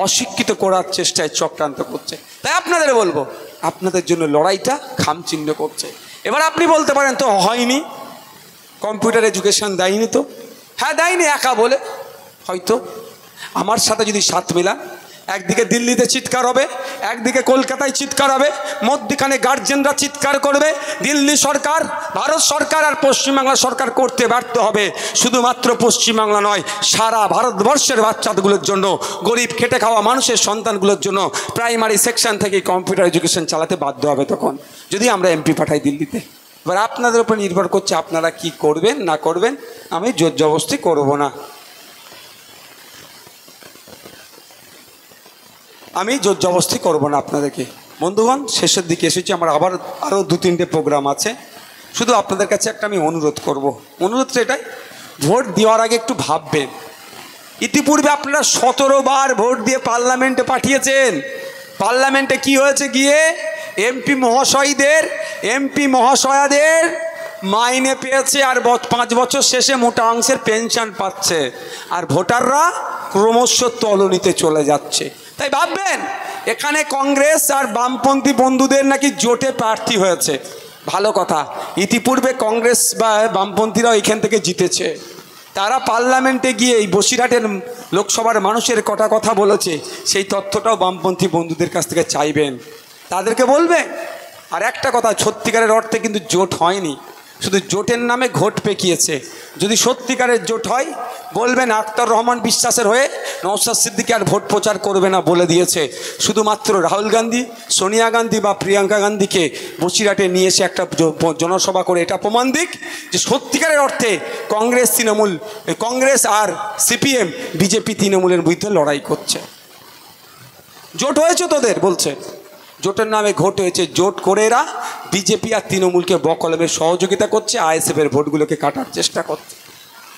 অশিক্ষিত করার চেষ্টায় চক্রান্ত করছে। তাই আপনাদের বলবো, আপনাদের জন্য লড়াইটা খামচিহ্ন করছে। এবার আপনি বলতে পারেন তো হয়নি, কম্পিউটার এডুকেশন দেয়নি তো। হ্যাঁ দেয়নি একা বলে, হয়তো আমার সাথে যদি সাথ মেলা, একদিকে দিল্লিতে চিৎকার হবে, একদিকে কলকাতায় চিৎকার হবে, মধ্যখানে গার্জেনরা চিৎকার করবে, দিল্লি সরকার, ভারত সরকার আর পশ্চিমবাংলা সরকার করতে ব্যর্থ হবে। শুধুমাত্র পশ্চিমবাংলা নয়, সারা ভারতবর্ষের বাচ্চাগুলোর জন্য, গরিব খেটে খাওয়া মানুষের সন্তানগুলোর জন্য প্রাইমারি সেকশন থেকে কম্পিউটার এডুকেশন চালাতে বাধ্য হবে তখন, যদি আমরা এমপি পাঠাই দিল্লিতে। এবার আপনাদের উপর নির্ভর করছে আপনারা কি করবেন না করবেন। আমি জোর জবরদস্তি করব না, আমি জোর জবরদস্তি করবো না আপনাদেরকে। বন্ধুগণ, শেষের দিকে এসেছি, আমার আরও 2-3টে প্রোগ্রাম আছে। শুধু আপনাদের কাছে একটা আমি অনুরোধ করব। অনুরোধটা এটাই, ভোট দেওয়ার আগে একটু ভাববেন। ইতিপূর্বে আপনারা 17 বার ভোট দিয়ে পার্লামেন্টে পাঠিয়েছেন। পার্লামেন্টে কি হয়েছে? গিয়ে এমপি মহাশয়াদের মাইনে পেয়েছে, আর 5 বছর শেষে মোটা অংশের পেনশন পাচ্ছে, আর ভোটাররা ক্রমশ তলনিতে চলে যাচ্ছে। তাই ভাববেন, এখানে কংগ্রেস আর বামপন্থী বন্ধুদের নাকি জোটে প্রার্থী হয়েছে, ভালো কথা। ইতিপূর্বে কংগ্রেস বা বামপন্থীরাও এখান থেকে জিতেছে। তারা পার্লামেন্টে গিয়ে এই বসিরহাটের লোকসভার মানুষের কথা বলেছে, সেই তথ্যটাও বামপন্থী বন্ধুদের কাছ থেকে চাইবেন, তাদেরকে বলবেন। আর একটা কথা, সত্যিকারের অর্থে কিন্তু জোট হয়নি, শুধু জোটের নামে ঘোট পেকিয়েছে। যদি সত্যিকারের জোট হয় বলবেন আখতার রহমান বিশ্বাসের হয়ে নওশাদ সিদ্দিকী আর ভোট প্রচার করবে না বলে দিয়েছে। শুধুমাত্র রাহুল গান্ধী, সোনিয়া গান্ধী বা প্রিয়াঙ্কা গান্ধীকে বসিরহাটে নিয়ে এসে একটা জনসভা করে এটা প্রমাণ দিক যে সত্যিকারের অর্থে কংগ্রেস আর সিপিএম বিজেপি তৃণমূলের বিরুদ্ধে লড়াই করছে। জোট হয়েছে তোদের বলছে, জোটের নামে ঘোট হয়েছে। জোট করে এরা বিজেপি আর তৃণমূলকে বকলমের সহযোগিতা করছে, আইএসএফের ভোটগুলোকে কাটার চেষ্টা করছে।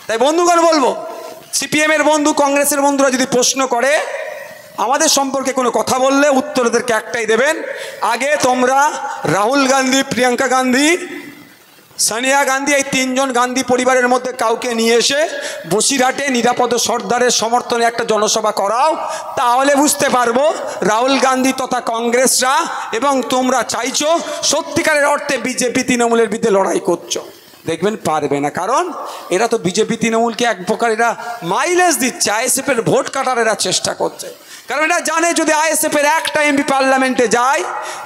তাই বন্ধুগণ বলবো, সিপিএমের বন্ধু, কংগ্রেসের বন্ধুরা যদি প্রশ্ন করে আমাদের সম্পর্কে কোনো কথা বললে উত্তর ওদেরকে একটাই দেবেন, আগে তোমরা রাহুল গান্ধী, প্রিয়াঙ্কা গান্ধী, সোনিয়া গান্ধী, এই তিনজন গান্ধী পরিবারের মধ্যে কাউকে নিয়ে এসে বসিরহাটে নিরাপদ সর্দারের সমর্থনে একটা জনসভা করাও, তাহলে বুঝতে পারবো রাহুল গান্ধী তথা কংগ্রেসরা এবং তোমরা চাইছো সত্যিকারের অর্থে বিজেপি তৃণমূলের বিরুদ্ধে লড়াই করছো। দেখবেন পারবে না, কারণ এরা তো বিজেপি তৃণমূলকে এক প্রকার এরা মাইলেজ দিচ্ছে, আইএসএফের ভোট কাটার এরা চেষ্টা করছে। কারণ এরা জানে যদি আইএসএফের একটা এমপি পার্লামেন্টে যায়,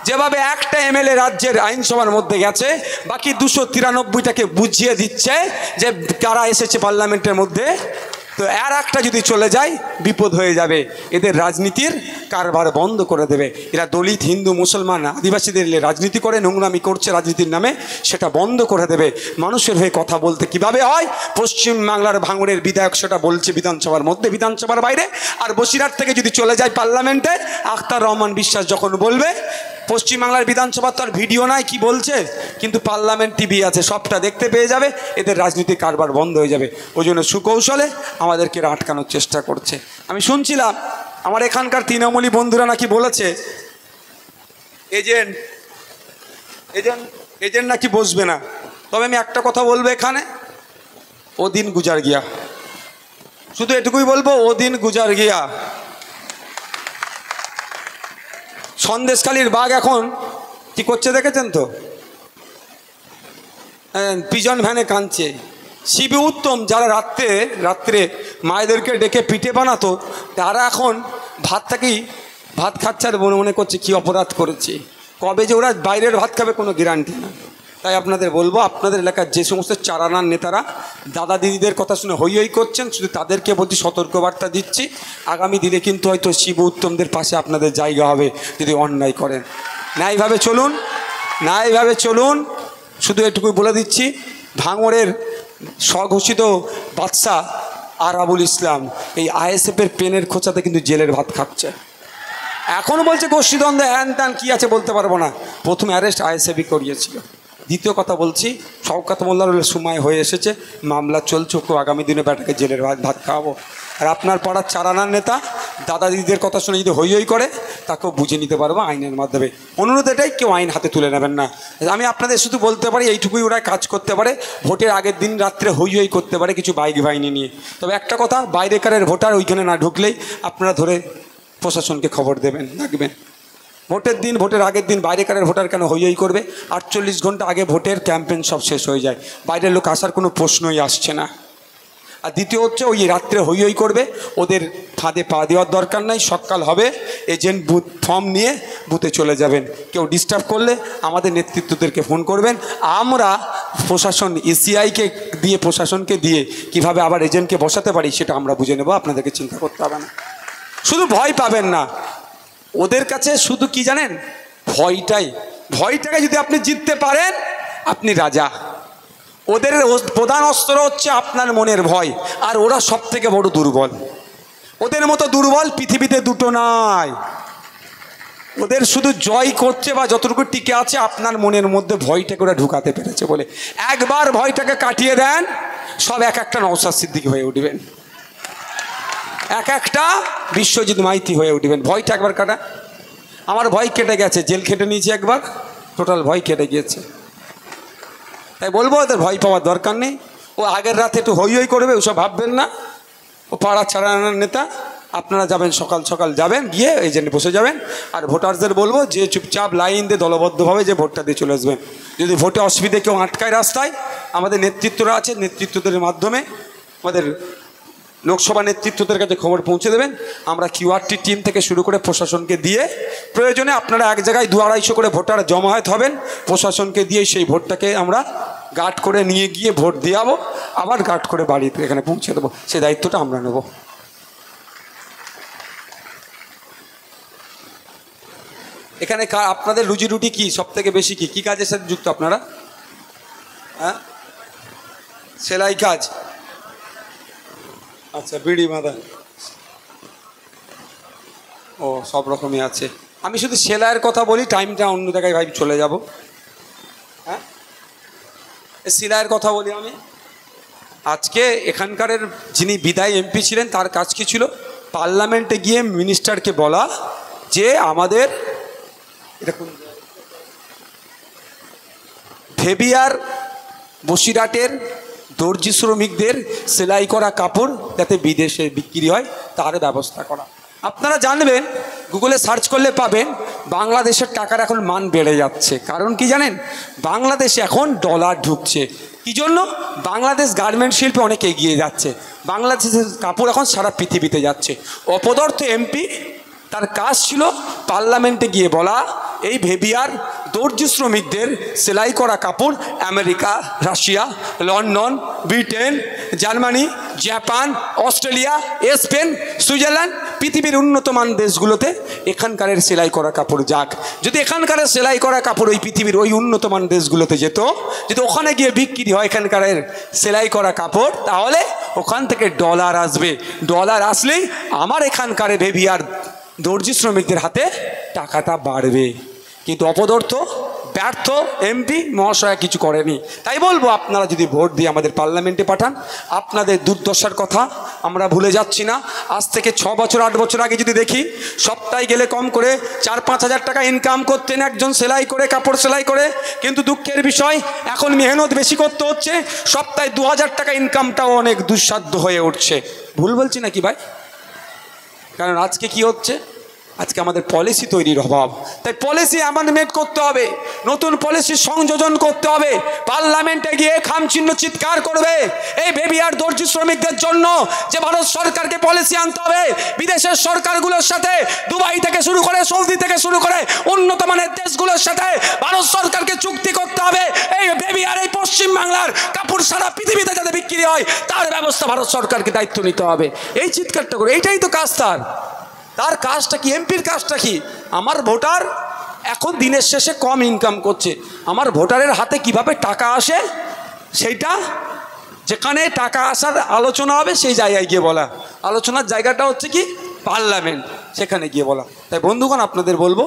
যেভাবে একটা এমএলএ রাজ্যের আইনসভার মধ্যে গেছে, বাকি 293টাকে বুঝিয়ে দিচ্ছে যে কারা এসেছে পার্লামেন্টের মধ্যে, তো আর একটা যদি চলে যায় বিপদ হয়ে যাবে। এদের রাজনীতির কারবার বন্ধ করে দেবে। এরা দলিত, হিন্দু, মুসলমান, আদিবাসীদের রাজনীতি করে, নোংরামি করছে রাজনীতির নামে, সেটা বন্ধ করে দেবে। মানুষের হয়ে কথা বলতে কিভাবে হয়, পশ্চিমবাংলার ভাঙড়ের বিধায়ক সেটা বলছে বিধানসভার মধ্যে, বিধানসভার বাইরে। আর বসিরহাট থেকে যদি চলে যায় পার্লামেন্টে, আখতার রহমান বিশ্বাস যখন বলবে, পশ্চিমবাংলার বিধানসভার তো আর ভিডিও নাই কি বলছে, কিন্তু পার্লামেন্ট টিভি আছে, সবটা দেখতে পেয়ে যাবে। এদের রাজনীতির কারবার বন্ধ হয়ে যাবে। ওই জন্য সুকৌশলে আমাদেরকে আটকানোর চেষ্টা করছে। আমি শুনছিলাম আমার এখানকার তৃণমূলী বন্ধুরা নাকি বলেছে এজেন্ট নাকি বসবে না। তবে আমি একটা কথা বলবো, এখানে ও দিন গুজার গিয়া, শুধু এটুকুই বলবো, ও দিন গুজার গিয়া। সন্দেশখালীর বাঘ এখন কি করছে দেখেছেন তো, পিজন ভ্যানে কাঁদছে। শিবু উত্তম যারা রাত্রে মায়েদেরকে ডেকে পিঠে বানাতো, তারা এখন ভাত খাচ্ছে আর মনে করছে কি অপরাধ করেছে। কবে যে ওরা বাইরের ভাত খাবে কোনো গ্যারান্টি না। তাই আপনাদের বলবো, আপনাদের এলাকার যে সমস্ত চারানার নেতারা দাদা দিদিদের কথা শুনে হই হই করছেন, শুধু তাদেরকে বলছি, সতর্কবার্তা দিচ্ছি, আগামী দিনে কিন্তু হয়তো শিবু উত্তমদের পাশে আপনাদের জায়গা হবে যদি অন্যায় করেন। ন্যায়ভাবে চলুন। শুধু এটুকুই বলে দিচ্ছি, ভাঙড়ের স্বঘোষিত বাদশাহ আরাবুল ইসলাম এই আইএসএফের পেনের খোঁচাতে কিন্তু জেলের ভাত খাচ্ছে। এখনও বলছে গোষ্ঠীদ্বন্দ্ব হ্যান ত্যান কী আছে বলতে পারবো না। প্রথম অ্যারেস্ট আইএসএফই করিয়েছিল। দ্বিতীয় কথা বলছি, শওকত মোল্লার সময় হয়ে এসেছে, মামলা চলছে, ওকে আগামী দিনে ব্যাটাকে জেলের ভাত খাওয়াবো। আর আপনার পাড়ার চারানার নেতা দাদা দিদিদের কথা শুনে যদি হই হই করে, তাকেও বুঝে নিতে পারবো আইনের মাধ্যমে। অনুরোধ এটাই, কেউ আইন হাতে তুলে নেবেন না। আমি আপনাদের শুধু বলতে পারি, এইটুকুই ওরা কাজ করতে পারে। ভোটের আগের দিন রাত্রে হই হই করতে পারে কিছু বাইক বাহিনী নিয়ে। তবে একটা কথা, বাইরেকারের ভোটার ওইখানে না ঢুকলেই আপনারা ধরে প্রশাসনকে খবর দেবেন, রাখবেন। ভোটের দিন, ভোটের আগের দিন বাইরেকারের ভোটার কেন হই হই করবে? 48 ঘন্টা আগে ভোটের ক্যাম্পেইন সব শেষ হয়ে যায়, বাইরের লোক আসার কোনো প্রশ্নই আসছে না। আর দ্বিতীয় হচ্ছে, ওই রাত্রে হই হই করবে, ওদের ফাঁদে পা দেওয়ার দরকার নাই। সকাল হবে, এজেন্ট বুথ ফর্ম নিয়ে বুথে চলে যাবেন। কেউ ডিস্টার্ব করলে আমাদের নেতৃত্বদেরকে ফোন করবেন। আমরা প্রশাসন, ইসিআইকে দিয়ে, প্রশাসনকে দিয়ে কীভাবে আবার এজেন্টকে বসাতে পারি সেটা আমরা বুঝে নেব। আপনাদেরকে চিন্তা করতে হবে না। শুধু ভয় পাবেন না, ওদের কাছে শুধু কি জানেন, ভয়টাকে যদি আপনি জিততে পারেন, আপনি রাজা। ওদের প্রধান অস্ত্র হচ্ছে আপনার মনের ভয়, আর ওরা সব থেকে বড় দুর্বল। ওদের মতো দুর্বল পৃথিবীতে দুটো নাই। ওদের শুধু জয় করছে বা যতটুকু টিকে আছে আপনার মনের মধ্যে ভয়টাকে ওরা ঢুকাতে পেরেছে বলে। একবার ভয়টাকে কাটিয়ে দেন, সব এক একটা নওশাদ সিদ্দিকী হয়ে উঠবেন, এক একটা বিশ্বজিৎ মাইতি হয়ে উঠবেন। ভয়টা একবার কাটা। আমার ভয় কেটে গেছে, জেল খেটে নিয়েছি একবার, টোটাল ভয় কেটে গিয়েছে। তাই বলবো, ওদের ভয় পাওয়ার দরকার নেই। ও আগের রাতে একটু হই হই করবে, ওসব ভাববেন না। ও পাড়া ছাড়ানোর নেতা। আপনারা যাবেন, সকাল সকাল যাবেন, গিয়ে এজেন্টে বসে যাবেন। আর ভোটারদের বলবো যে চুপচাপ লাইন দিয়ে দলবদ্ধভাবে যে ভোটটা দিয়ে চলে আসবেন। যদি ভোটে অসুবিধে কেউ আটকায় রাস্তায়, আমাদের নেতৃত্বরা আছে, নেতৃত্বদের মাধ্যমে আমাদের লোকসভা নেতৃত্বদের কাছে খবর পৌঁছে দেবেন। আমরা কিউআরটি টিম থেকে শুরু করে প্রশাসনকে দিয়ে, প্রয়োজনে আপনারা এক জায়গায় 200-250 করে ভোটার জমায়েত হবেন, প্রশাসনকে দিয়ে সেই ভোটটাকে আমরা গার্ড করে নিয়ে গিয়ে ভোট দিয়ে যাবো, আবার গার্ড করে বাড়িতে এখানে পৌঁছে দেবো, সে দায়িত্বটা আমরা নেব। এখানে আপনাদের রুজি রুটি কি সব থেকে বেশি কি কাজের সাথে যুক্ত আপনারা? হ্যাঁ, সেলাই কাজ, আচ্ছা, বিড়ি বাঁধা, ও সব রকমই আছে। আমি শুধু সেলাইয়ের কথা বলি, টাইমটা অন্য জায়গায় ভাই চলে যাব। হ্যাঁ, সেলাইয়ের কথা বলি আমি। আজকে এখানকারের যিনি বিদায়ী এমপি ছিলেন তার কাজ কি ছিল? পার্লামেন্টে গিয়ে মিনিস্টারকে বলা যে আমাদের এরকম ভেবিয়ার বসিরহাটের দর্জি শ্রমিকদের সেলাই করা কাপড় যাতে বিদেশে বিক্রি হয় তার ব্যবস্থা করা। আপনারা জানবেন, গুগলে সার্চ করলে পাবেন, বাংলাদেশের টাকার এখন মান বেড়ে যাচ্ছে। কারণ কি জানেন? বাংলাদেশে এখন ডলার ঢুকছে। কি জন্য? বাংলাদেশ গার্মেন্ট শিল্পে অনেক এগিয়ে যাচ্ছে, বাংলাদেশের কাপড় এখন সারা পৃথিবীতে যাচ্ছে। অপদার্থ এমপি তার কাজ ছিল পার্লামেন্টে গিয়ে বলা এই ভেবিয়ার দর্জি শ্রমিকদের সেলাই করা কাপড় America, Russia, London, Britain, Germany, Japan, Australia, Spain, Switzerland, পৃথিবীর উন্নত মান দেশগুলোতে এখানকারের সেলাই করা কাপড় যাক। যদি এখানকারের সেলাই করা কাপড় ওই পৃথিবীর ওই উন্নত মান দেশগুলোতে যেত, যদি ওখানে গিয়ে বিক্রি হয় এখানকারের সেলাই করা কাপড়, তাহলে ওখান থেকে ডলার আসবে। ডলার আসলেই আমার এখানকারে ভেবিয়ার দর্জি শ্রমিকদের হাতে টাকাটা বাড়বে। কিন্তু অপদার্থ ব্যর্থ এমপি মহাশয় কিছু করেনি। তাই বলবো, আপনারা যদি ভোট দিয়ে আমাদের পার্লামেন্টে পাঠান, আপনাদের দুর্দশার কথা আমরা ভুলে যাচ্ছি না। আজ থেকে 6 বছর 8 বছর আগে যদি দেখি, সপ্তাহে গেলে কম করে 4-5 হাজার টাকা ইনকাম করতেন একজন সেলাই করে, কাপড় সেলাই করে। কিন্তু দুঃখের বিষয়, এখন মেহনত বেশি করতে হচ্ছে, সপ্তাহে 2000 টাকা ইনকামটাও অনেক দুঃসাধ্য হয়ে উঠছে। ভুল বলছি নাকি ভাই? কারণ আজকে কি হচ্ছে? আজকে আমাদের পলিসি তৈরির অভাব। তাই পলিসি অ্যামেন্ডমেন্ট করতে হবে, নতুন পলিসি সংযোজন করতে হবে। পার্লামেন্টে গিয়ে খামচিহ্ন চিৎকার করবে এই ভেবিয়ার দর্জি শ্রমিকদের জন্য, যে ভারত সরকারকে পলিসি আনতে হবে। বিদেশের সরকারগুলোর সাথে, দুবাই থেকে শুরু করে, সৌদি থেকে শুরু করে উন্নত মানের দেশগুলোর সাথে ভারত সরকারকে চুক্তি করতে হবে। এই ভেবিয়ার এই পশ্চিম বাংলার কাপড় সারা পৃথিবীতে যাতে বিক্রি হয় তার ব্যবস্থা ভারত সরকারকে দায়িত্ব নিতে হবে। এই চিৎকারটা করে, এইটাই তো কাজ তার কাজটা কি? এমপির কাজটা কি? আমার ভোটার এখন দিনের শেষে কম ইনকাম করছে, আমার ভোটারের হাতে কিভাবে টাকা আসে, সেইটা যেখানে টাকা আসার আলোচনা হবে সেই জায়গায় গিয়ে বলা। আলোচনার জায়গাটা হচ্ছে কি? পার্লামেন্ট, সেখানে গিয়ে বলা। তাই বন্ধুগণ, আপনাদের বলবো,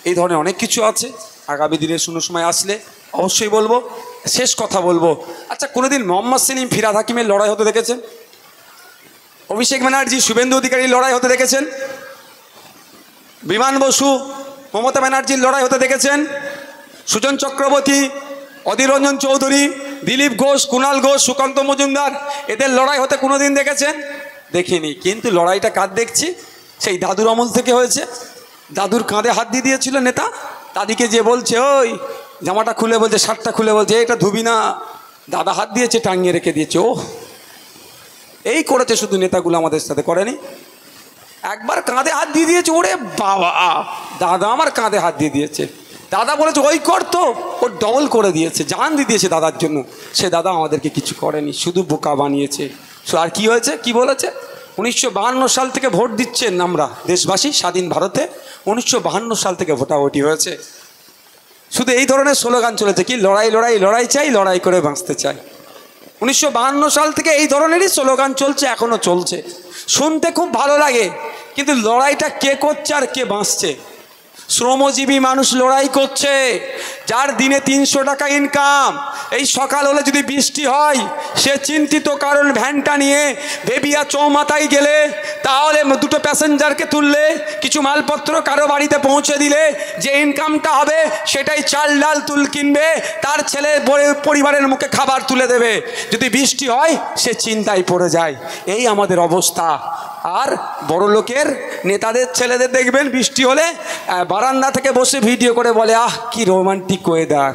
এই ধরনের অনেক কিছু আছে, আগামী দিনে শুনো সময় আসলে অবশ্যই বলবো। শেষ কথা বলবো, আচ্ছা, কোনোদিন মোহাম্মদ সেলিম, ফিরহাদ হাকিমের লড়াই হতে দেখেছেন? অভিষেক ব্যানার্জি, শুভেন্দু অধিকারীর লড়াই হতে দেখেছেন? বিমান বসু, মমতা ব্যানার্জির লড়াই হতে দেখেছেন? সুজন চক্রবর্তী, অধীর রঞ্জন চৌধুরী, দিলীপ ঘোষ, কুণাল ঘোষ, সুকান্ত মজুমদার, এদের লড়াই হতে কোনোদিন দেখেছেন? দেখিনি। কিন্তু লড়াইটা কার দেখছি? সেই দাদুর আমল থেকে হয়েছে। দাদুর কাঁধে হাত দিয়ে দিয়েছিল নেতা, দাদিকে যে বলছে ওই জামাটা খুলে বলছে, শার্টটা খুলে বলছে এটা ধুবি না, দাদা হাত দিয়েছে, টাঙিয়ে রেখে দিয়েছে। ও এই করেছে শুধু নেতাগুলো, আমাদের সাথে করেনি। একবার কাঁধে হাত দিয়ে দিয়েছে, ওরে বাবা, দাদা আমার কাঁধে হাত দিয়ে দিয়েছে। দাদা বলেছে ওই করতো, ও ডবল করে দিয়েছে, জান দিয়ে দিয়েছে দাদার জন্য। সে দাদা আমাদেরকে কিছু করেনি, শুধু বোকা বানিয়েছে। আর কি হয়েছে, কি বলেছে? 1952 সাল থেকে ভোট দিচ্ছেন আমরা দেশবাসী স্বাধীন ভারতে। 1952 সাল থেকে ভোটাভুটি হয়েছে, শুধু এই ধরনের স্লোগান চলেছে, কি লড়াই লড়াই লড়াই চাই, লড়াই করে বাঁচতে চাই। 1952 সাল থেকে এই ধরনেরই স্লোগান চলছে, এখনও চলছে। শুনতে খুব ভালো লাগে, কিন্তু লড়াইটা কে করছে আর কে বাঁচছে? শ্রমজীবী মানুষ লড়াই করছে, যার দিনে 300 টাকা ইনকাম। এই সকাল হলে যদি বৃষ্টি হয় সে চিন্তিত, কারণ ভ্যানটা নিয়ে বেবিয়া চৌমাথায় গেলে, তাহলে দুটো প্যাসেঞ্জারকে তুললে, কিছু মালপত্র কারো বাড়িতে পৌঁছে দিলে যে ইনকামটা হবে সেটাই চাল ডাল তুল কিনবে, তার ছেলে পরিবারের মুখে খাবার তুলে দেবে। যদি বৃষ্টি হয় সে চিন্তায় পড়ে যায়। এই আমাদের অবস্থা। আর বড় লোকের নেতাদের ছেলেদের দেখবেন বৃষ্টি হলে বারান্দা থেকে বসে ভিডিও করে বলে, আহ কি রোমান্টিক ওয়েদার।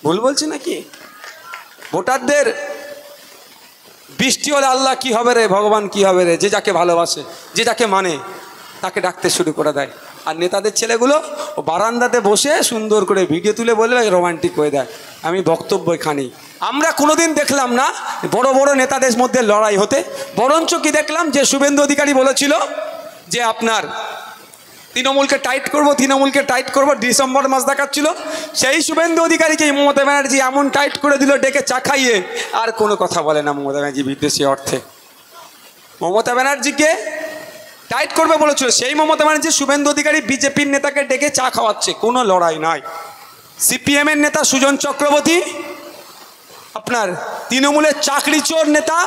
ভুল বলছি নাকি? ভোটারদের বৃষ্টি হলে আল্লাহ কি হবে রে, ভগবান কি হবে রে, যে যাকে ভালোবাসে, যে যাকে মানে তাকে ডাকতে শুরু করে দেয়। আর নেতাদের ছেলেগুলো ও বারান্দাতে বসে সুন্দর করে ভিডিও তুলে বলবে রোমান্টিক হয়ে দেয়। আমি বক্তব্য এখানেই। আমরা কোনোদিন দেখলাম না বড় বড় নেতাদের মধ্যে লড়াই হতে, বরঞ্চ কি দেখলাম যে শুভেন্দু অধিকারী বলেছিল যে আপনার তৃণমূলকে টাইট করব, তৃণমূলকে টাইট করব, ডিসেম্বর মাস দেখাচ্ছিল। সেই শুভেন্দু অধিকারীকে মমতা ব্যানার্জি এমন টাইট করে দিল ডেকে চা খাইয়ে, আর কোনো কথা বলে না মমতা ব্যানার্জি বিদ্বেষী অর্থে। মমতা ব্যানার্জিকে টাইট করবে বলেছিল সেই মমতা ব্যানার্জি শুভেন্দু অধিকারী বিজেপির নেতাকে ডেকে চা খাওয়াচ্ছে, কোনো লড়াই নাই। সিপিএমের নেতা সুজন চক্রবর্তী আপনার তৃণমূলের চাকরি চোর নেতা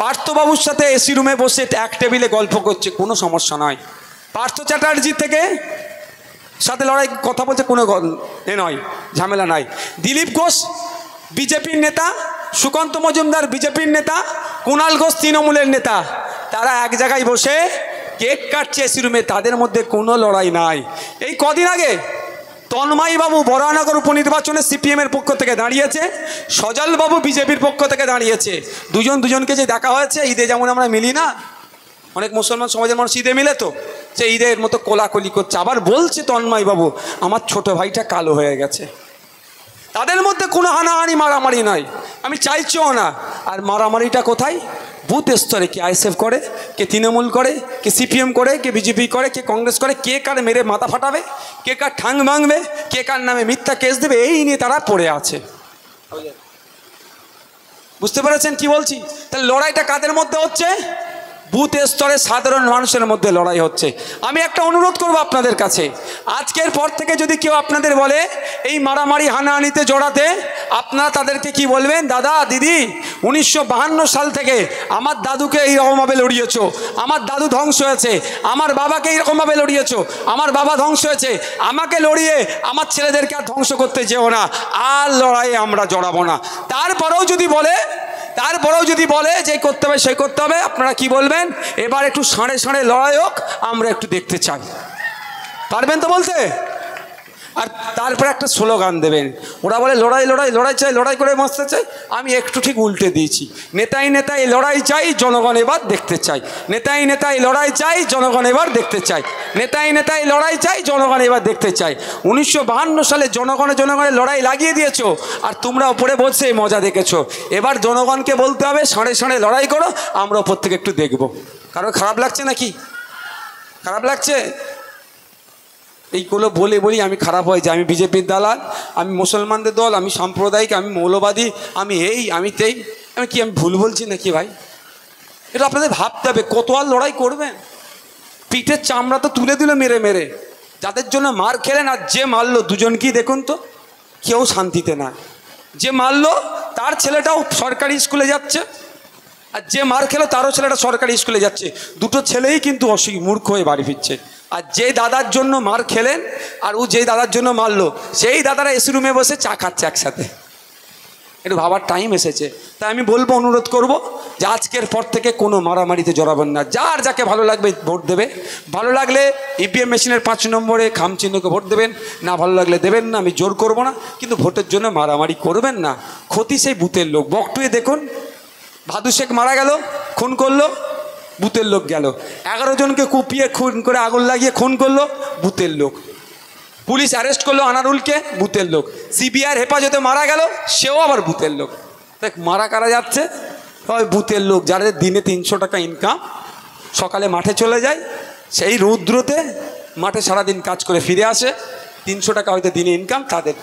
পার্থবাবুর সাথে এসি রুমে বসে এক টেবিলে গল্প করছে, কোনো সমস্যা নয়। পার্থ চ্যাটার্জি থেকে সাথে লড়াই কথা বলছে, কোনো নয়, ঝামেলা নাই। দিলীপ ঘোষ বিজেপির নেতা, সুকান্ত মজুমদার বিজেপির নেতা, কুণাল ঘোষ তৃণমূলের নেতা, তারা এক জায়গায় বসে কেক কাটছে এসি রুমে, তাদের মধ্যে কোনো লড়াই নাই। এই কদিন আগে তন্ময়বাবু বরানগর উপনির্বাচনে সিপিএমের পক্ষ থেকে দাঁড়িয়েছে, সজলবাবু বিজেপির পক্ষ থেকে দাঁড়িয়েছে। দুজনকে যে দেখা হয়েছে, ঈদে যেমন আমরা মিলি না, অনেক মুসলমান সমাজের মানুষ ঈদে মিলে, তো সে ঈদের মতো কোলাকুলি করছে। আবার বলছে তন্ময়বাবু আমার ছোট ভাইটা কালো হয়ে গেছে। তাদের মধ্যে কোনো হানাহানি মারামারি নয়, আমি চাইছিও না। আর মারামারিটা কোথায়? বুথ স্তরে। কে আইএসএফ করে, কে তৃণমূল করে, কে সিপিএম করে, কে বিজেপি করে, কে কংগ্রেস করে, কে কার মেরে মাথা ফাটাবে, কে কার ঠাং ভাঙবে, কে কার নামে মিথ্যা কেস দেবে, এই নিয়ে তারা পড়ে আছে। বুঝতে পেরেছেন কি বলছি? তাহলে লড়াইটা কাদের মধ্যে হচ্ছে? বুথ স্তরে সাধারণ মানুষের মধ্যে লড়াই হচ্ছে। আমি একটা অনুরোধ করব আপনাদের কাছে, আজকের পর থেকে যদি কেউ আপনাদের বলে এই মারামারি হানাহানিতে জড়াতে, আপনারা তাদেরকে কি বলবেন? দাদা দিদি 1952 সাল থেকে আমার দাদুকে এইরকমভাবে লড়িয়েছ, আমার দাদু ধ্বংস হয়েছে, আমার বাবাকে এইরকমভাবে লড়িয়েছ, আমার বাবা ধ্বংস হয়েছে, আমাকে লড়িয়ে আমার ছেলেদেরকে আর ধ্বংস করতে যেও না, আর লড়াইয়ে আমরা জড়াবো না। তারপরেও যদি বলে যে করতে হবে সেই করতে হবে, আপনারা কি বলবেন? এবার একটু সাঁড়ে সাঁড়ে লড়াই হোক, আমরা একটু দেখতে চাই। পারবেন তো বলতে? আর তারপরে একটা স্লোগান দেবেন। ওরা বলে লড়াই লড়াই লড়াই চাই, লড়াই করে বাঁচতে চাই। আমি একটু ঠিক উল্টে দিয়েছি, নেতাই নেতাই লড়াই চাই, জনগণ এবার দেখতে চাই। নেতাই নেতাই লড়াই চাই, জনগণ এবার দেখতে চাই। নেতাই নেতাই লড়াই চাই, জনগণ এবার দেখতে চাই। 1952 সালে জনগণের লড়াই লাগিয়ে দিয়েছো, আর তোমরা ওপরে বসে মজা দেখেছো। এবার জনগণকে বলতে হবে সাঁড়ে সাঁড়ে লড়াই করো, আমরা ওপর থেকে একটু দেখবো। কারো খারাপ লাগছে নাকি? খারাপ লাগছে? এইগুলো বলি আমি খারাপ হয়ে যাই। আমি বিজেপির দালাল, আমি মুসলমানদের দল, আমি সাম্প্রদায়িক, আমি মৌলবাদী, আমি আমি ভুল বলছি নাকি ভাই? এটা আপনাদের ভাবতে হবে। কত আর লড়াই করবেন? পিঠের চামড়া তো তুলে দিল মেরে মেরে। যাদের জন্য মার খেলেন আর যে মারলো, দুজনকেই দেখুন তো, কেউ শান্তিতে না। যে মারলো তার ছেলেটাও সরকারি স্কুলে যাচ্ছে, আর যে মার খেলো তারও ছেলেটা সরকারি স্কুলে যাচ্ছে। দুটো ছেলেই কিন্তু মূর্খ হয়ে বাড়ি ফিরছে। আর যে দাদার জন্য মার খেলেন আর ও যেই দাদার জন্য মারলো, সেই দাদারা এসি রুমে বসে চা খাচ্ছে একসাথে। একটু ভাবার টাইম এসেছে। তাই আমি বলবো, অনুরোধ করব যে আজকের পর থেকে কোনো মারামারিতে জড়াবেন না। যার যাকে ভালো লাগবে ভোট দেবে। ভালো লাগলে ইভিএম মেশিনের 5 নম্বরে খাম চিহ্নকে ভোট দেবেন, না ভালো লাগলে দেবেন না। আমি জোর করব না, কিন্তু ভোটের জন্য মারামারি করবেন না। ক্ষতি সেই বুথের লোক। বকটুয়ে দেখুন, ভাদু শেখ মারা গেল, খুন করলো, বুথের লোক গেল। 11 জনকে কুপিয়ে খুন করে আগুন লাগিয়ে খুন করলো, বুথের লোক। পুলিশ অ্যারেস্ট করলো আনারুলকে, বুথের লোক। সিবিআইয়ের হেফাজতে মারা গেল, সেও আবার বুথের লোক। দেখ মারা কারা যাচ্ছে? ওই বুথের লোক, যাদের দিনে 300 টাকা ইনকাম, সকালে মাঠে চলে যায়, সেই রৌদ্রতে মাঠে সারাদিন কাজ করে ফিরে আসে, 300 টাকা হয়তো দিনে ইনকাম, তাদের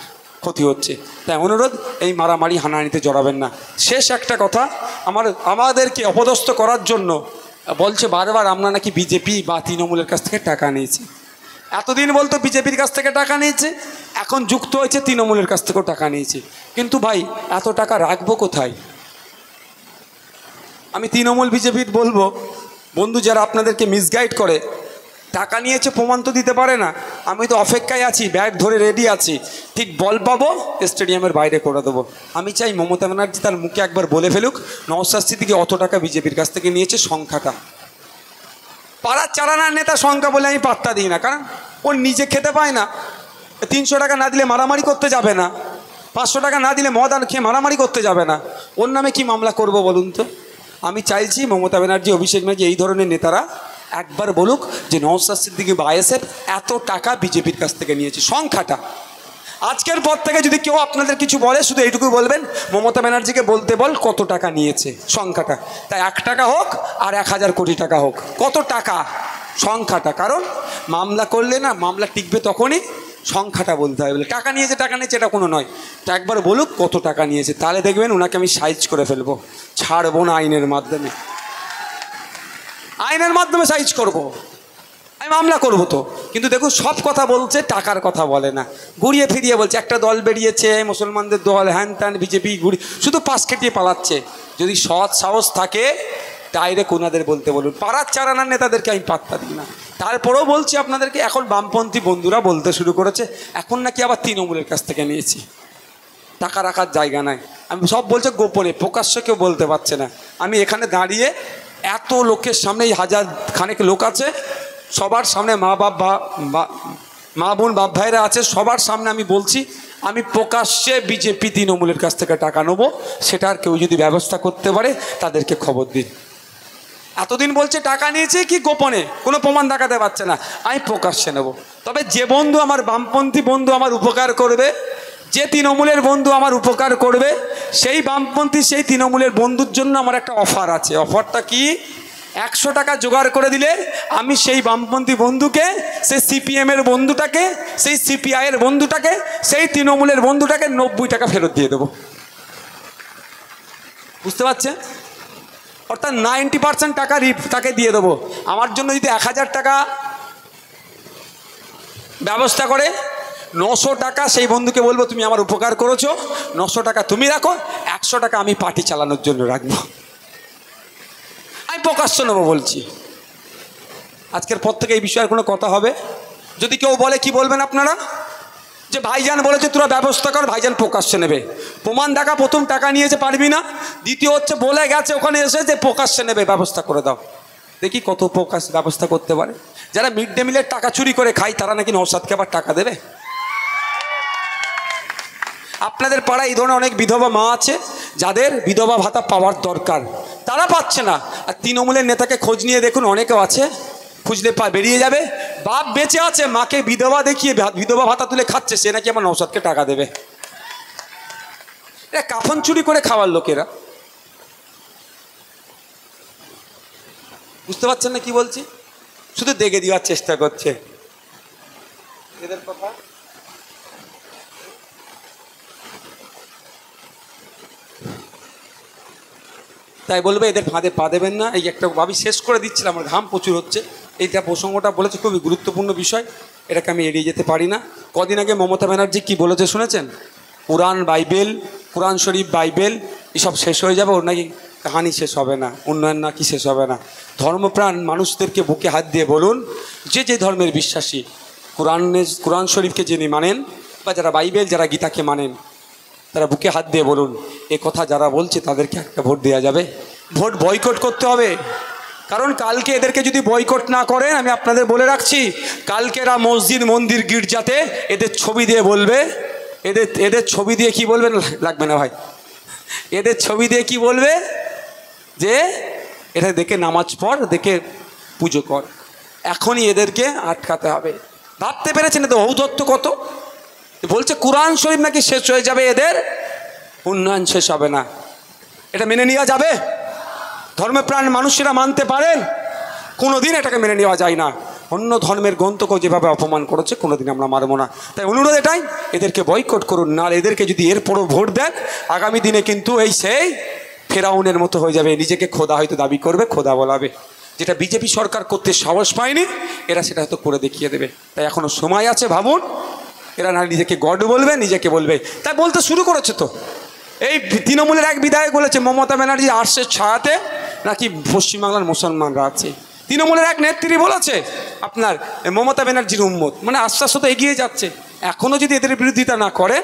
ক্ষতি হচ্ছে। তাই অনুরোধ, এই মারামারি হানাহানিতে জড়াবেন না। শেষ একটা কথা, আমাদেরকে অপদস্থ করার জন্য বলছে বারবার আমরা নাকি বিজেপি বা তৃণমূলের কাছ থেকে টাকা নিয়েছি। এতদিন বলতো বিজেপির কাছ থেকে টাকা নিয়েছে, এখন যুক্ত হয়েছে তৃণমূলের কাছ থেকেও টাকা নিয়েছে। কিন্তু ভাই এত টাকা রাখবো কোথায়? আমি তৃণমূল বিজেপির বলবো, বন্ধু যারা আপনাদেরকে মিসগাইড করে, টাকা নিয়েছে প্রমাণ তো দিতে পারে না। আমি তো অপেক্ষায় আছি, ব্যাট ধরে রেডি আছি, ঠিক বল পাবো স্টেডিয়ামের বাইরে করে দেবো। আমি চাই মমতা ব্যানার্জি তার মুখে একবার বলে ফেলুক নওশাদ সিদ্দিকী অত টাকা বিজেপির কাছ থেকে নিয়েছে, সংখ্যাটা। পাড়ার চারানার নেতা সংখ্যা বলে আমি পাত্তা দিই না, কারণ ও নিজে খেতে পায় না। 300 টাকা না দিলে মারামারি করতে যাবে না, 500 টাকা না দিলে মদ আর খেয়ে মারামারি করতে যাবে না। ওর নামে কি মামলা করব বলুন তো? আমি চাইছি মমতা ব্যানার্জি, অভিষেক ব্যানার্জি, এই ধরনের নেতারা একবার বলুক যে নওশাদ সিদ্দিকী বা আইএসএফ এত টাকা বিজেপির কাছ থেকে নিয়েছে, সংখ্যাটা। আজকের পর থেকে যদি কেউ আপনাদের কিছু বলে শুধু এইটুকু বলবেন মমতা ব্যানার্জিকে বলতে বল কত টাকা নিয়েছে, সংখ্যাটা। তাই 1 টাকা হোক আর 1000 কোটি টাকা হোক, কত টাকা, সংখ্যাটা। কারণ মামলা করলে না, মামলা টিকবে তখনই সংখ্যাটা বলতে হয়। বলে টাকা নিয়েছে এটা কোনো নয়। তা একবার বলুক কত টাকা নিয়েছে, তাহলে দেখবেন ওনাকে আমি সাইজ করে ফেলবো, ছাড়বো না আইনের মাধ্যমে, আইনের মাধ্যমে সাইজ করব, আমি মামলা করবো তো। কিন্তু দেখুন সব কথা বলছে, টাকার কথা বলে না, ঘুরিয়ে ফিরিয়ে বলছে একটা দল বেরিয়েছে মুসলমানদের দল, হ্যান ত্যান, বিজেপি, শুধু পাশ কেটিয়ে পালাচ্ছে। যদি সৎ সাহস থাকে ডাইরেক্ট ওনাদের বলতে বলুন, পাড়ার চারানার নেতাদেরকে আমি পাত্তা দিই না। তারপরেও বলছি আপনাদেরকে, এখন বামপন্থী বন্ধুরা বলতে শুরু করেছে এখন নাকি আবার তৃণমূলের কাছ থেকে নিয়েছি, টাকা রাখার জায়গা নাই। আমি সব বলছে গোপনে, প্রকাশ্য কেউ বলতে পারছে না। আমি এখানে দাঁড়িয়ে এত লোকের সামনে, 1000 খানেক লোক আছে, সবার সামনে মা বোন বাপ ভাইরা আছে, সবার সামনে আমি বলছি আমি প্রকাশ্যে বিজেপি তৃণমূলের কাছ থেকে টাকা নেবো, সেটার কেউ যদি ব্যবস্থা করতে পারে তাদেরকে খবর দিন। এতদিন বলছে টাকা নিয়েছে কি গোপনে, কোনো প্রমাণ দেখাতে পারছে না, আমি প্রকাশ্যে নেব। তবে যে বন্ধু আমার বামপন্থী বন্ধু আমার উপকার করবে, যে তৃণমূলের বন্ধু আমার উপকার করবে, সেই বামপন্থী সেই তৃণমূলের বন্ধুর জন্য আমার একটা অফার আছে। অফারটা কি? 100 টাকা জোগাড় করে দিলে আমি সেই বামপন্থী বন্ধুকে, সেই সিপিএমের বন্ধুটাকে, সেই সিপিআইয়ের বন্ধুটাকে, সেই তৃণমূলের বন্ধুটাকে 90 টাকা ফেরত দিয়ে দেবো। বুঝতে পারছেন? অর্থাৎ 90% টাকা তাকে দিয়ে দেবো। আমার জন্য যদি 1000 টাকা ব্যবস্থা করে, 900 টাকা সেই বন্ধুকে বলবো তুমি আমার উপকার করেছো, 900 টাকা তুমি রাখো, 100 টাকা আমি পার্টি চালানোর জন্য রাখবো। আমি প্রকাশ্য নেবো বলছি। আজকের পর থেকে এই বিষয়ে কোনো কথা হবে? যদি কেউ বলে কি বলবেন আপনারা? যে ভাইজান বলেছে তোরা ব্যবস্থা কর, ভাইজান প্রকাশ্যে নেবে। প্রমাণ দেখা, প্রথম টাকা নিয়েছে পারবি না, দ্বিতীয় হচ্ছে বলে গেছে ওখানে এসে যে প্রকাশ্যে নেবে, ব্যবস্থা করে দাও। দেখি কত প্রকাশ ব্যবস্থা করতে পারে। যারা মিড ডে মিলের টাকা চুরি করে খায় তারা নাকি নওশাদকে আবার টাকা দেবে? আপনাদের পাড়ায় এই ধরনের অনেক বিধবা মা আছে যাদের বিধবা ভাতা পাওয়ার দরকার, তারা পাচ্ছে না। আর তৃণমূলের নেতাকে খোঁজ নিয়ে দেখুন, অনেকেও আছে, খুঁজলে বেরিয়ে যাবে, বাপ বেঁচে আছে, মাকে বিধবা দেখিয়ে বিধবা ভাতা তুলে খাচ্ছে, সে নাকি আমার নওশাদকে টাকা দেবে। এরা কাফন চুরি করে খাওয়ার লোকেরা। বুঝতে পারছেন না কি বলছি? শুধু দেখে দেওয়ার চেষ্টা করছে এদের কথা। তাই বলবে এদের ফাঁদে পা দেবেন না। এই একটা ভাবি শেষ করে দিচ্ছিলাম, আমার ঘাম প্রচুর হচ্ছে। এইটা প্রসঙ্গটা বলেছে, খুবই গুরুত্বপূর্ণ বিষয়, এটাকে আমি এড়িয়ে যেতে পারি না। কদিন আগে মমতা ব্যানার্জি কি বলেছে শুনেছেন? কোরআন শরীফ বাইবেল এসব শেষ হয়ে যাবে, ওর নাকি কাহানি শেষ হবে না, উন্নয়ন নাকি শেষ হবে না। ধর্মপ্রাণ মানুষদেরকে বুকে হাত দিয়ে বলুন, যে যে ধর্মের বিশ্বাসী, কোরআন শরীফকে যিনি মানেন বা যারা বাইবেল, যারা গীতাকে মানেন, তারা বুকে হাত দিয়ে বলুন, এ কথা যারা বলছে তাদেরকে একটা ভোট দেওয়া যাবে। ভোট বয়কট করতে হবে। কারণ কালকে এদেরকে যদি বয়কট না করেন, আমি আপনাদের বলে রাখছি, কালকে এরা মসজিদ মন্দির গির্জাতে এদের ছবি দিয়ে বলবে, এদের ছবি দিয়ে কি বলবেন, লাগবে না ভাই, এদের ছবি দিয়ে কি বলবে যে এটা দেখে নামাজ পড়, দেখে পুজো কর। এখনই এদেরকে আটকাতে হবে। ভাবতে পেরেছেন এদের ঔদ্ধত্য কত? বলছে কোরআন শরীফ নাকি শেষ হয়ে যাবে, এদের উন্নয়ন শেষ হবে না। এটা মেনে নেওয়া যাবে? ধর্মপ্রাণ মানুষেরা মানতে পারেন? কোনোদিন এটাকে মেনে নেওয়া যায় না। অন্য ধর্মের গ্রন্থকেও যেভাবে অপমান করেছে কোনোদিন আমরা মানব না। তাই অনুরোধ এটাই, এদেরকে বয়কট করুন না। আর এদেরকে যদি এরপরও ভোট দেন, আগামী দিনে কিন্তু এই সেই ফেরাউনের মতো হয়ে যাবে, নিজেকে খোদা হয়তো দাবি করবে, খোদা বলাবে। যেটা বিজেপি সরকার করতে সাহস পায়নি, এরা সেটা হয়তো করে দেখিয়ে দেবে। তাই এখনও সময় আছে, ভাবুন। এরা না নিজেকে গড বলবে, নিজেকে বলবে, তাই বলতে শুরু করেছে তো। এই তৃণমূলের এক বিধায়ক বলেছে মমতা ব্যানার্জি আর্শের ছায়াতে নাকি পশ্চিমবাংলার মুসলমানরা আছে। তৃণমূলের এক নেত্রী বলেছে আপনার মমতা ব্যানার্জির উম্মত, মানে আস্তে আস্তে এগিয়ে যাচ্ছে। এখনও যদি এদের বিরোধিতা না করে,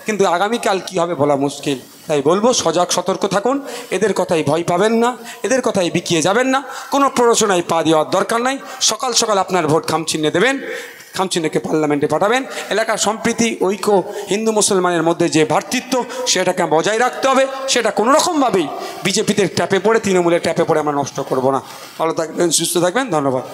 কিন্তু আগামীকাল কী হবে বলা মুশকিল। তাই বলবো সজাগ সতর্ক থাকুন, এদের কথাই ভয় পাবেন না, এদের কথাই বিকিয়ে যাবেন না, কোনো প্ররোচনায় পা দেওয়ার দরকার নাই। সকাল সকাল আপনার ভোট খামচিহ্নে দেবেন, খামচিনেকে পার্লামেন্টে পাঠাবেন। এলাকার সম্প্রীতি ঐক্য হিন্দু মুসলমানের মধ্যে যে ভ্রাতৃত্ব সেটাকে বজায় রাখতে হবে। সেটা কোনো রকমভাবেই বিজেপিতে ট্যাপে পড়ে তৃণমূলের ট্যাপে পড়ে আমরা নষ্ট করব না। ভালো থাকবেন, সুস্থ থাকবেন, ধন্যবাদ।